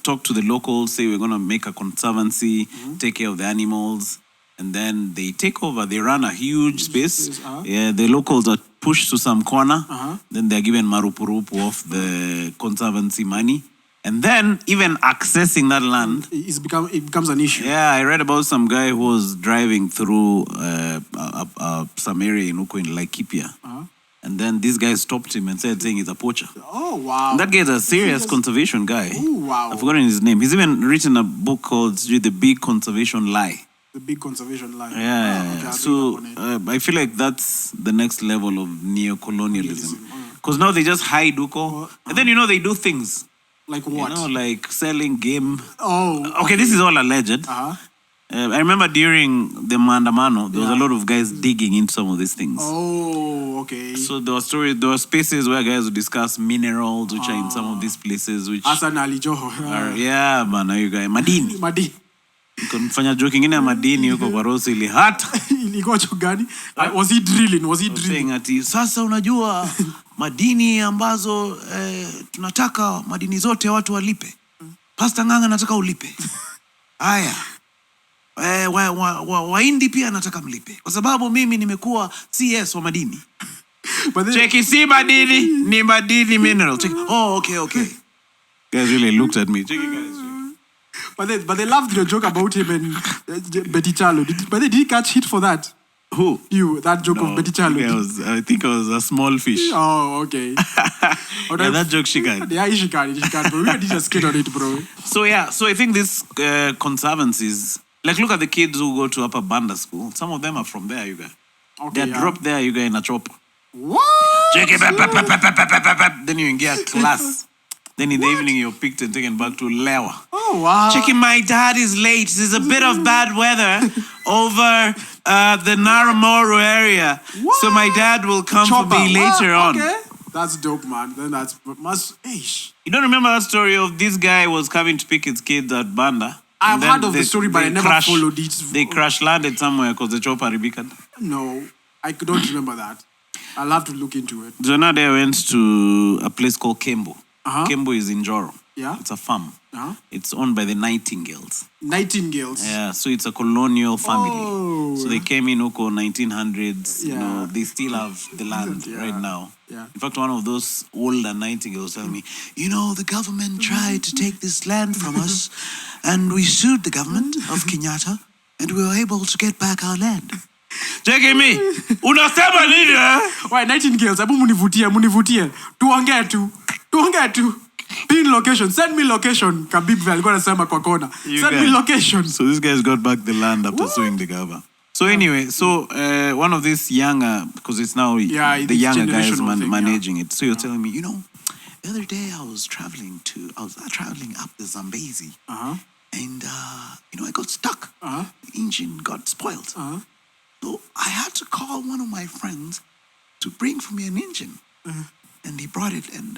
talk to the locals, say we're going to make a conservancy, take care of the animals, and then they take over. They run a huge space. Yeah, the locals are pushed to some corner. Then they're given marupurupu of the conservancy money. And then even accessing that land, it becomes an issue. Yeah, I read about some guy who was driving through some area in Uko in Laikipia. And then this guy stopped him and saying he's a poacher. Oh, wow. And that guy's a serious conservation guy. Oh, wow. I've forgotten his name. He's even written a book called The Big Conservation Lie. The Big Conservation Lie. Yeah. Okay, so I feel like that's the next level of neo-colonialism. Because now they just hide Uko. And then, they do things. Like what? Like selling game. Oh. Okay, this is all alleged. I remember during the Maandamano, there was a lot of guys digging into some of these things. Oh, okay. So there were spaces where guys would discuss minerals, which are in some of these places, which Hassan Ali Joho. yeah, man, you guys, madini. Madini. Mfanya joke ingine ya madini yuko kwa Rosi ili hata. Ilikuwa joke gani? Was he drilling? Saying ati, sasa unajua madini ambazo tunataka madini zote watu walipe. Pastor Nganga nataka ulipe. Haya. Waindi pia nataka mlipe. Kwa sababu mimi nimekuwa CS wa madini. Cheki si madini, ni madini mineral. Check. Oh, okay. Guys really looked at me. Check it, guys. But they loved your joke about him and Betty Chalo. Did he catch hit for that? Who? You, that joke of Betty Chalo. I think I was a small fish. Oh, okay. Yeah, that joke she can. Yeah, she can, bro. We did a skit on it, bro. So I think this conservancies, like look at the kids who go to Upper Banda school. Some of them are from there, you guys. Okay, They're dropped there, you guys, in a chopper. What? Check it, then you get class. Then in the evening, you're picked and taken back to Lewa. Oh, wow. Checking my dad is late. There's a bit of bad weather over the Naramoro area. What? So my dad will come for me later on. Okay. That's dope, man. Then that's must. You don't remember that story of this guy was coming to pick his kids at Banda? I've heard of the story, but I never followed it. They crash landed somewhere because the chopper rebickered. No, I don't remember that. I'll have to look into it. Jonah there went to a place called Kembo. Kembo is in Joro. Yeah. It's a farm. It's owned by the Nightingales. Nightingales? Yeah, so it's a colonial family. Oh. So they came in Uko 1900s. Yeah. They still have the land right now. Yeah. In fact, one of those older Nightingales telling me, the government tried to take this land from us and we sued the government of Kenyatta and we were able to get back our land. Check me. Unasema nini? Why Nightingales? Abu munivutie. Tuongea tu. Pin location. Send me location. Kabib alikuwa anasema kwa kona. Send me location. So these guys got back the land after suing the government. So anyway, one of these younger, because it's now the younger guys managing it. So you're telling me, the other day I was traveling up the Zambezi. And, I got stuck. The engine got spoiled. So I had to call one of my friends to bring for me an engine. And he brought it, and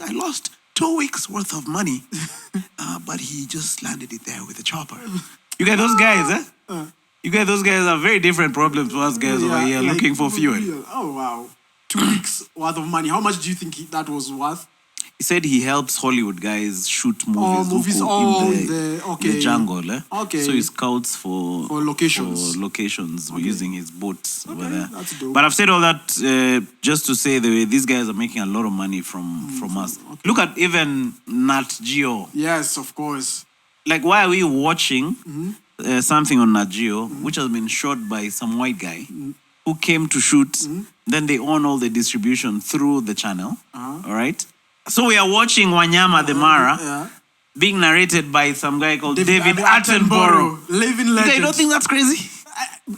I lost 2 weeks worth of money. But he just landed it there with a chopper. You get those guys, eh? You get those guys have very different problems to us guys over here looking for fuel. Oh, wow. 2 weeks worth of money. How much do you think that was worth? He said he helps Hollywood guys shoot movies in the jungle. Okay. So he scouts for locations. using his boats over there. That's dope. But I've said all that just to say these guys are making a lot of money from us. Okay. Look at even Nat Geo. Yes, of course. Like, why are we watching something on Nat Geo, which has been shot by some white guy who came to shoot, then they own all the distribution through the channel, all right? So we are watching Wanyama the Mara being narrated by some guy called David Attenborough. Living legend. You don't think that's crazy?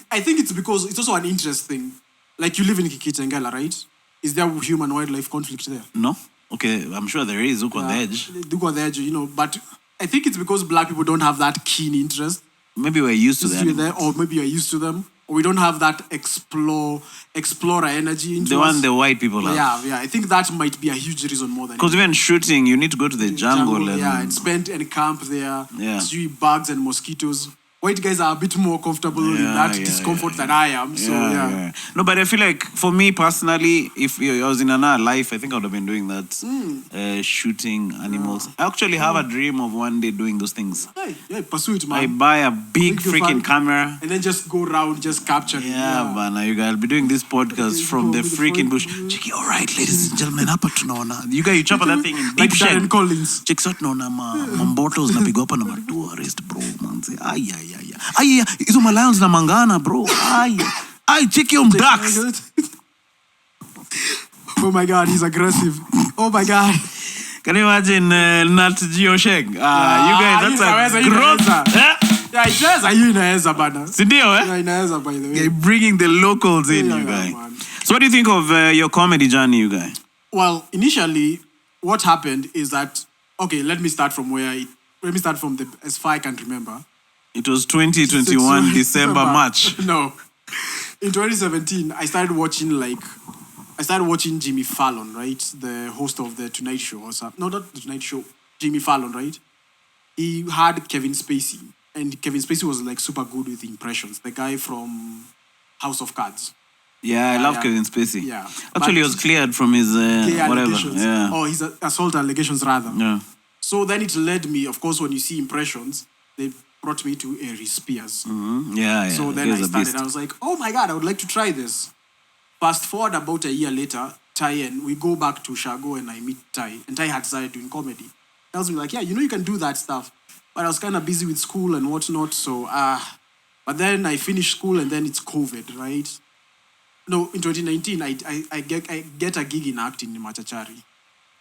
I think it's because it's also an interest thing. Like, you live in Kikitengela, right? Is there human-wildlife conflict there? No. Okay, I'm sure there is. Look on the edge. Look on the edge, but I think it's because black people don't have that keen interest. Maybe we're used to that. Or maybe you're used to them. We don't have that explorer energy into The us. one the white people have. Yeah. I think that might be a huge reason more than Because even shooting, you need to go to the jungle. and spend and camp there. Yeah. See bugs and mosquitoes. White guys are a bit more comfortable in that discomfort than I am. So yeah. No, but I feel like for me personally, if I was in another life, I think I would have been doing that, shooting animals. I actually have a dream of one day doing those things. Yeah, pursue it, man. I buy a big freaking camera. And then just go around, just capturing. Yeah, man. You guys, I'll be doing this podcast from the freaking bush. Check it, all right, ladies and gentlemen, hapa tunaona. You guys, you chop that thing in like deep shell. Darren Collins. Check out naona mambotos na pigo hapa na tourist, bro, man. Ay, hizo lions na mangana, bro. Ay, check your ducks. Oh my God, he's aggressive. Oh my God. Can you imagine Nat Geo Sheng? You guys, that's a growth. Yeah, inaweza hiyo inaweza bana. Si ndio, Yeah, inaweza by the way. You're bringing the locals in, you guys. So what do you think of your comedy journey, you guys? Well, initially, what happened is that, okay, let me start from as far I can remember. It was 2021, December, March. No. In 2017, I started watching Jimmy Fallon, right? The host of the Tonight Show or something. No, not the Tonight Show. Jimmy Fallon, right? He had Kevin Spacey. And Kevin Spacey was like super good with impressions. The guy from House of Cards. Yeah, I love Kevin Spacey. Yeah. Actually, he was cleared from his whatever. Yeah. Oh, his assault allegations rather. Yeah. So then it led me, of course, when you see impressions, they brought me to Ari Spears. Mm-hmm. Yeah. So then I started. I was like, oh my God, I would like to try this. Fast forward about a year later, Ty and we go back to Shago and I meet Ty. And Ty had started doing comedy. Tells me like, yeah, you can do that stuff. But I was kind of busy with school and whatnot. So, but then I finished school and then it's COVID, right? No, in 2019, I get a gig in acting in Machachari.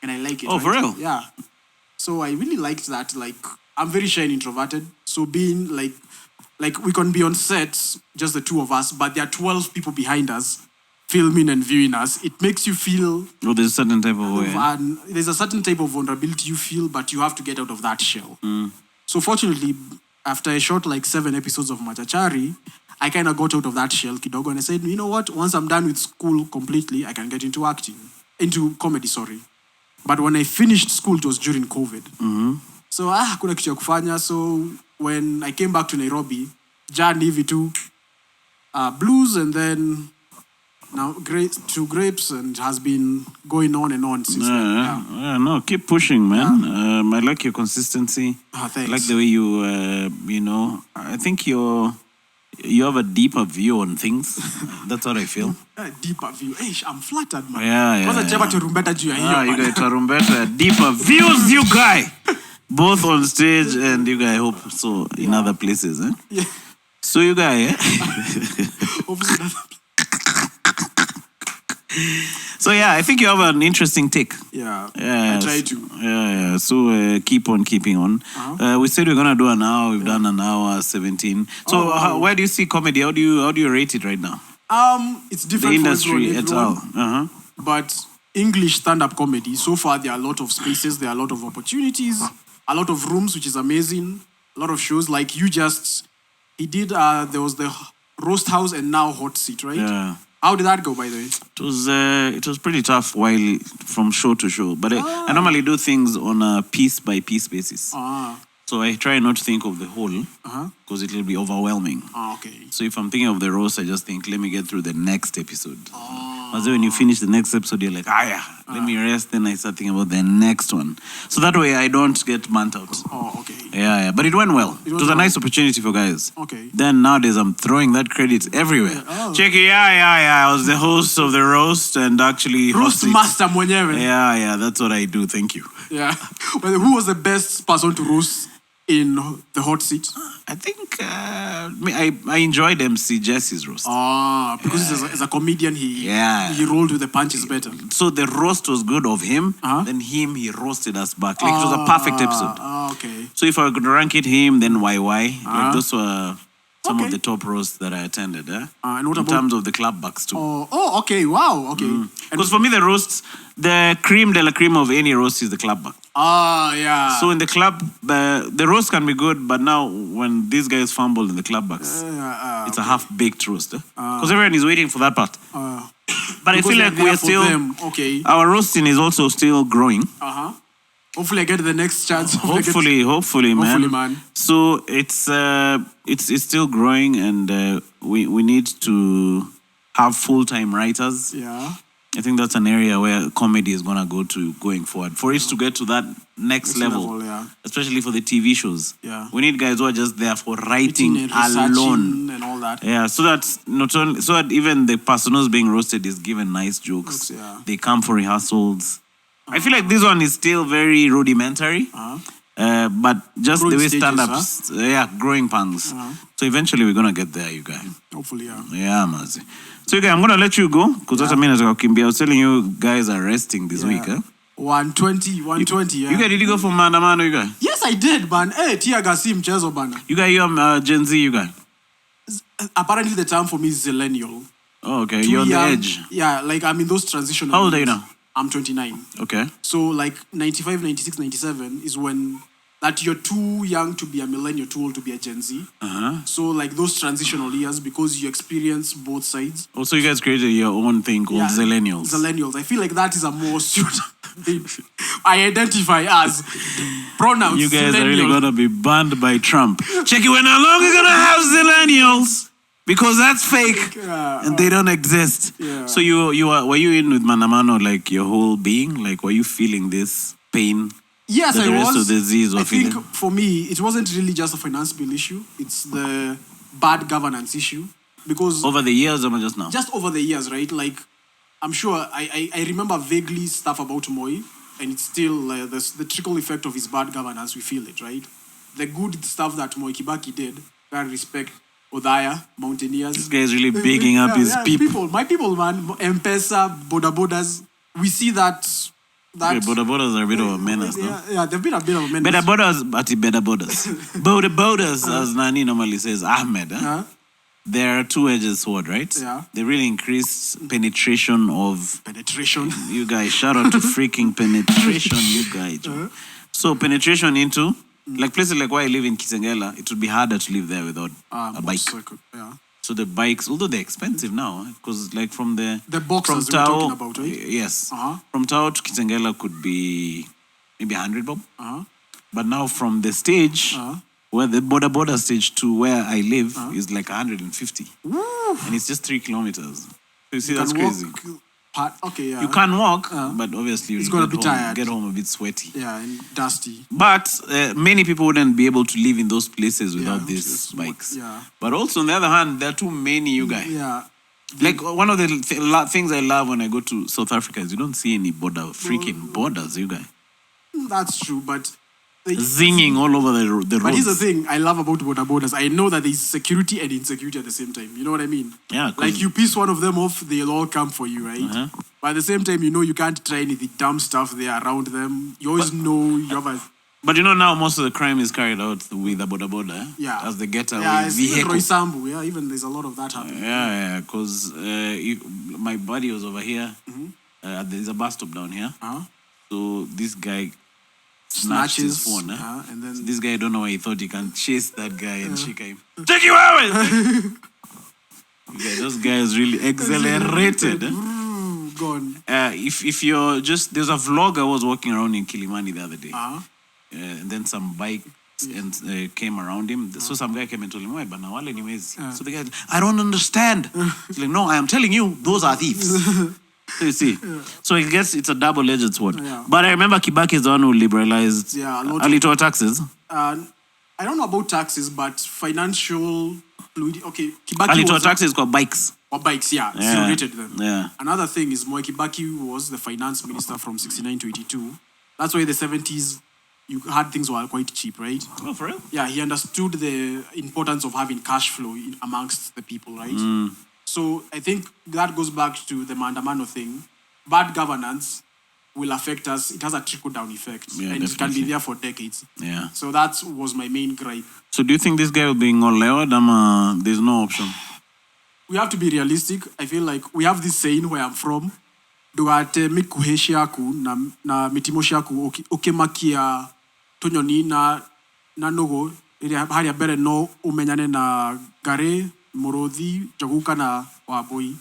And I like it. Oh, right? for real? Yeah. So I really liked that. Like, I'm very shy and introverted. So being like we can be on sets, just the two of us, but there are 12 people behind us filming and viewing us. It makes you feel... Oh, there's a certain type of way. There's a certain type of vulnerability you feel, but you have to get out of that shell. So fortunately, after I shot like 7 episodes of Machachari, I kind of got out of that shell, kidogo, and I said, you know what? Once I'm done with school completely, I can get into comedy, sorry. But when I finished school, it was during COVID. Mm-hmm. So, hakuna kitu ya kufanya. So, when I came back to Nairobi, Jan hivi tu, blues, and then now two grapes, and has been going on and on since then. Yeah, no, keep pushing, man. I like your consistency. Thanks. I like the way you, I think you have a deeper view on things. That's what I feel. Deeper view. Hey, I'm flattered, man. Yeah. You guys tarumbeta, deeper views, you guy. Both on stage and you guys hope so in other places, eh? Yeah. So you guys, So I think you have an interesting take. Yeah. I try to. Yeah. So keep on keeping on. We said we're gonna do an hour. We've done an hour 17. So where do you see comedy? How do you rate it right now? It's different. The industry et al. But English stand-up comedy, so far there are a lot of spaces, there are a lot of opportunities, a lot of rooms, which is amazing. A lot of shows like he did. There was the Roast House and now Hot Seat, right? Yeah. How did that go, by the way? It was pretty tough while from show to show, but I normally do things on a piece by piece basis. So I try not to think of the whole because it will be overwhelming. Okay. So if I'm thinking of the roast, I just think, let me get through the next episode. But then when you finish the next episode, you're like, let me rest. Then I start thinking about the next one. So that way I don't get burnt out. Oh, okay. Yeah. But it went well. It was a nice opportunity for guys. Okay. Then nowadays I'm throwing that credit everywhere. Check it. I was the host of the roast and actually roast master mwenyewe. Yeah. That's what I do. Thank you. Yeah. Well, who was the best person to roast in the Hot Seat? I think I enjoyed MC Jesse's roast. Because as a comedian, he rolled with the punches better. So the roast was good of him. Then he roasted us back. Like it was a perfect episode. Okay. So if I could rank it him, then YY. Like those were some of the top roasts that I attended. And what in terms of the club backs too. Okay. Wow. Okay. Because for me, the roasts, the creme de la creme of any roast is the club back. Yeah. So in the club, the roast can be good, but now when these guys fumble in the club backs, It's a half-baked roast. Because everyone is waiting for that part. But I feel like we are still... Okay. Our roasting is also still growing. Hopefully I get the next chance. Hopefully, man. So it's still growing, and we need to have full-time writers. Yeah. I think that's an area where comedy is gonna go to going forward. For it to get to that next level, especially for the TV shows. Yeah. We need guys who are just there for writing alone and all that. Yeah, so that not only so that even the person who's being roasted is given nice jokes. They come for rehearsals. I feel like this one is still very rudimentary. But just growing the way stand-ups, growing pangs. So eventually we're gonna get there, you guys. Hopefully, yeah. Yeah, mazi. So, okay, I'm gonna let you go because that's a minute ago. I was telling you guys are resting this week, 120, yeah. You guys, did you go for Mandamano, you guys? Yes, I did, man. Hey, Tiagasi mchezo bana. You guys, you're Gen Z, you guys? Apparently the term for me is zillennial. Oh, okay. You're on the edge. Yeah, like I'm in those transitional. How old are you now? I'm 29. Okay. So like 95, 96, 97 is when that you're too young to be a millennial, too old to be a Gen Z. So like those transitional years, because you experience both sides. Also, you guys created your own thing called Zillennials. Zillennials. I feel like that is a more suitable thing. I identify as pronouns. You guys are really gonna be banned by Trump. Check it, we're no longer gonna have Zillennials. Because that's fake, and they don't exist. Yeah. So were you in with Mandamano like your whole being? Like, were you feeling this pain? Yes, that I was. The rest of the Z's were feeling? I think for me, it wasn't really just a finance bill issue. It's the bad governance issue. Because over the years or just now? Just over the years, right? Like, I'm sure I remember vaguely stuff about Moi, and it's still the trickle effect of his bad governance. We feel it, right? The good stuff that Moi Kibaki did, that respect. Odaya, Mountaineers. This guy is really bigging up his people. My people, man. M-Pesa, Bodas. We see that... Okay, Bodas are a bit of a menace, no? Yeah, they've been a bit of a menace. Better Bodas. Bodas, as Nani normally says, Ahmed. There are two-edged sword, right? Yeah. They really increased penetration of... Penetration. You guys, shout out to freaking penetration, you guys. So penetration into... Like places like where I live in Kisengela, it would be harder to live there without a bike. So the bikes, although they're expensive now, because like from the boxes we're talking about, right? Yes. From Tao to Kisengela could be maybe 100 bob. But now from the stage, where the border stage to where I live is like 150. And it's just 3 kilometers. So you see, that's crazy. You can walk, but obviously you're going to get home a bit sweaty. Yeah, and dusty. But many people wouldn't be able to live in those places without these bikes. But also, on the other hand, there are too many, you guys. Yeah. Like, one of the things I love when I go to South Africa is you don't see any freaking borders, you guys. That's true, but... Zinging all over the roads. But here's the thing I love about borders. I know that there's security and insecurity at the same time. You know what I mean? Yeah. Like you piss one of them off, they'll all come for you, right? But at the same time, you know you can't try any of the dumb stuff there around them. You always know you have a... But you know now most of the crime is carried out with the border. Yeah. As they get away. Yeah, even Roy Sambu, even there's a lot of that happening. Yeah, because my buddy was over here. There's a bus stop down here. So this guy... snatched his phone, and then so this guy, I don't know why he thought he can chase that guy and shake him. Take you away! Those guys really accelerated. Gone. If you're just, there's a vlogger who was walking around in Kilimani the other day. And then some bike came around him. So some guy came and told him, why, but now anyways. So the guy, I don't understand. He's like, no, I am telling you, those are thieves. So you see, so I guess it's a double-edged sword. But I remember Kibaki is the one who liberalized alitoa taxes. I don't know about taxes, but financial fluidity. Okay, Kibaki alitoa taxes called bikes. Or bikes, zero rated them. Yeah. Another thing is Moi Kibaki was the finance minister from 69 to 82. That's why in the 70s you had things were quite cheap, right? Oh, for real? Yeah, he understood the importance of having cash flow amongst the people, right? So I think that goes back to the Mandamano thing. Bad governance will affect us. It has a trickle-down effect. And definitely. It can be there for decades. Yeah. So that was my main gripe. So do you think this guy will be ngolewa? There's no option? We have to be realistic. I feel like we have this saying where I'm from. Duate mikuheshi aku na mitimoshi aku okemakia tonyoni na nogo ili hali ya bere no umenyane na gare Murodhi, Jaguka na Waboi.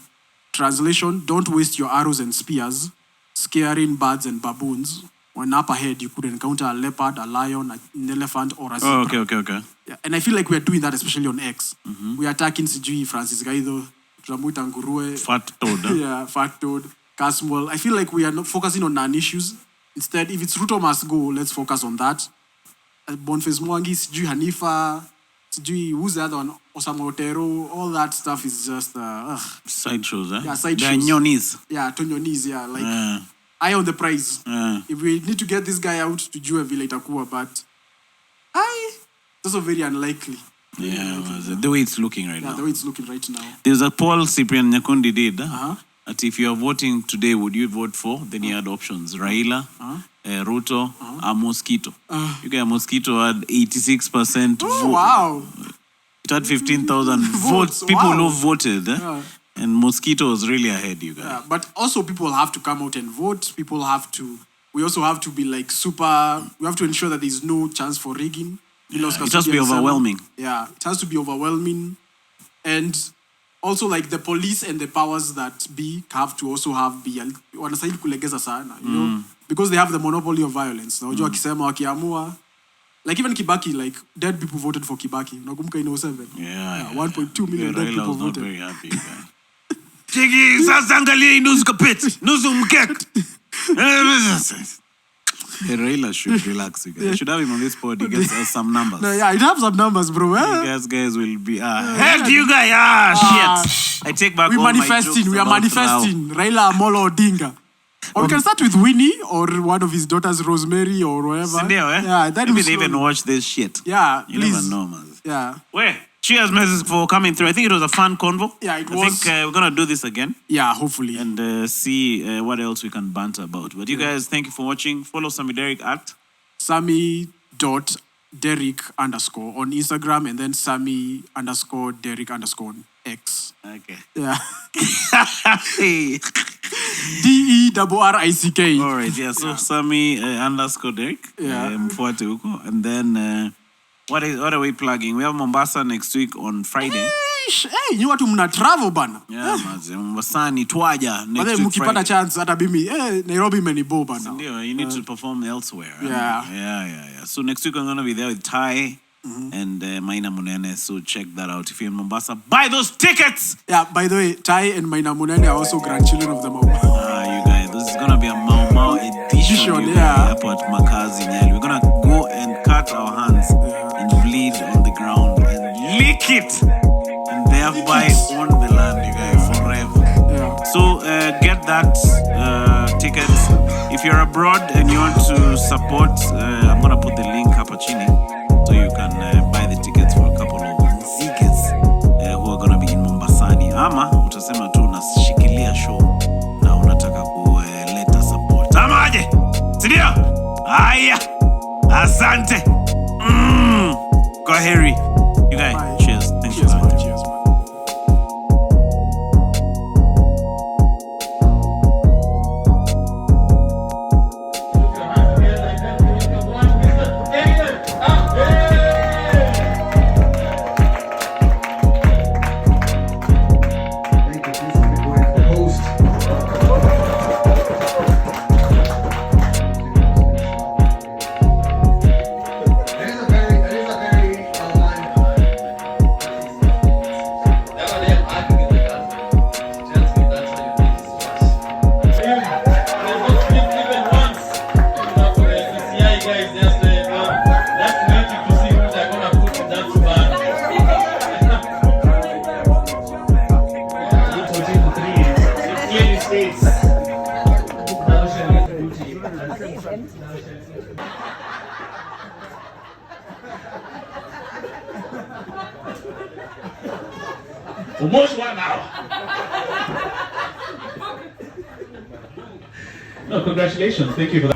Translation, don't waste your arrows and spears, scaring birds and baboons. When up ahead, you could encounter a leopard, a lion, an elephant, or a zebra. Okay. Yeah, and I feel like we are doing that, especially on X. We are attacking Sijui, Francis Gaido, Ramuita Ngurue. Fat toad. Yeah, fat toad, Casmwell. I feel like we are not focusing on non-issues. Instead, if it's Ruto must go, let's focus on that. Boniface Mwangi, Sijui Hanifa, Sijui, who's the other one? Osama Otero, all that stuff is just... Side shows, eh? Yeah, side They're shows. Nyonis. Yeah, Tonyonis, yeah. Like, eye on the prize. If we need to get this guy out to Jua Vile itakuwa, but... It's also very unlikely. Yeah, the way it's looking right now. Yeah, the way it's looking right now. There's a poll Cyprian Nyakundi did. That if you are voting today, would you vote for? Then he had options. Raila, Ruto, a Mosquito. You get a Mosquito had 86% vote. Wow. It had 15,000 votes. People who voted. And Mosquito was really ahead, you guys. Yeah, but also people have to come out and vote. We also have to be like we have to ensure that there's no chance for rigging. It has to be overwhelming. Yeah, it has to be overwhelming. And also like the police and the powers that have to also wanastahili kulegeza sana, you know, because they have the monopoly of violence. Na unajua wakisema wakiamua, like even Kibaki, like dead people voted for Kibaki. Unakumbuka in 07? Yeah. 1.2 million dead people was not voted. very happy, guy. Chiki, sasa angalia nusu kapet, nusu mkek. Raila should relax, you guys. I should have him on this pod. He gets us some numbers. No, yeah, it have some numbers, bro. Guys will be heck you guys. Shit. I take back all my jokes. We are manifesting. Raila Amolo Odinga. Or we can start with Winnie or one of his daughters, Rosemary or whatever. Sindio, eh? Yeah, that maybe they even watch this shit. Yeah, you please. never know, man. Yeah. Where? Cheers, message for coming through. I think it was a fun convo. Yeah, it was. I think we're gonna do this again. Yeah, hopefully. And see what else we can banter about. But you guys, thank you for watching. Follow Sammy Derrick at Sammy.Derrick_ on Instagram, and then Sammy_Derrick_ on X. Okay. Yeah. Hey. DERRICK. All right, yeah. So Sammy_Derrick. Yeah. And then what are we plugging? We have Mombasa next week on Friday. Hey, you want to travel bana? Yeah, mazi. Mombasa ni twaja next week mukipata Friday. chance hata mimi Nairobi imenibo bana. You need to perform elsewhere. Yeah. Yeah. So next week I'm going to be there with Ty and Maina Munene. So check that out. If you're in Mombasa, buy those tickets. Yeah, by the way, Ty and Maina Munene are also grandchildren of the Mau Mau. You guys, this is going to be a Mau Mau edition. Yeah. Up at Makazi Nyali. We're going to go and cut our hands and bleed on the ground and lick it. And thereby own the land, you guys, forever. Yeah. So get that tickets. If you're abroad and you want to support, I'm gonna put the link up chini so you can buy the tickets for a couple of nzigas who are gonna be in Mombasani. Ama utasema tu unashikilia show na unataka kuleta support. Ama aje? Sindio? Aya. Asante. Kwaheri. You guys, cheers. Thanks for coming. Cheers, man. Almost 1 hour. No, congratulations. Thank you for that.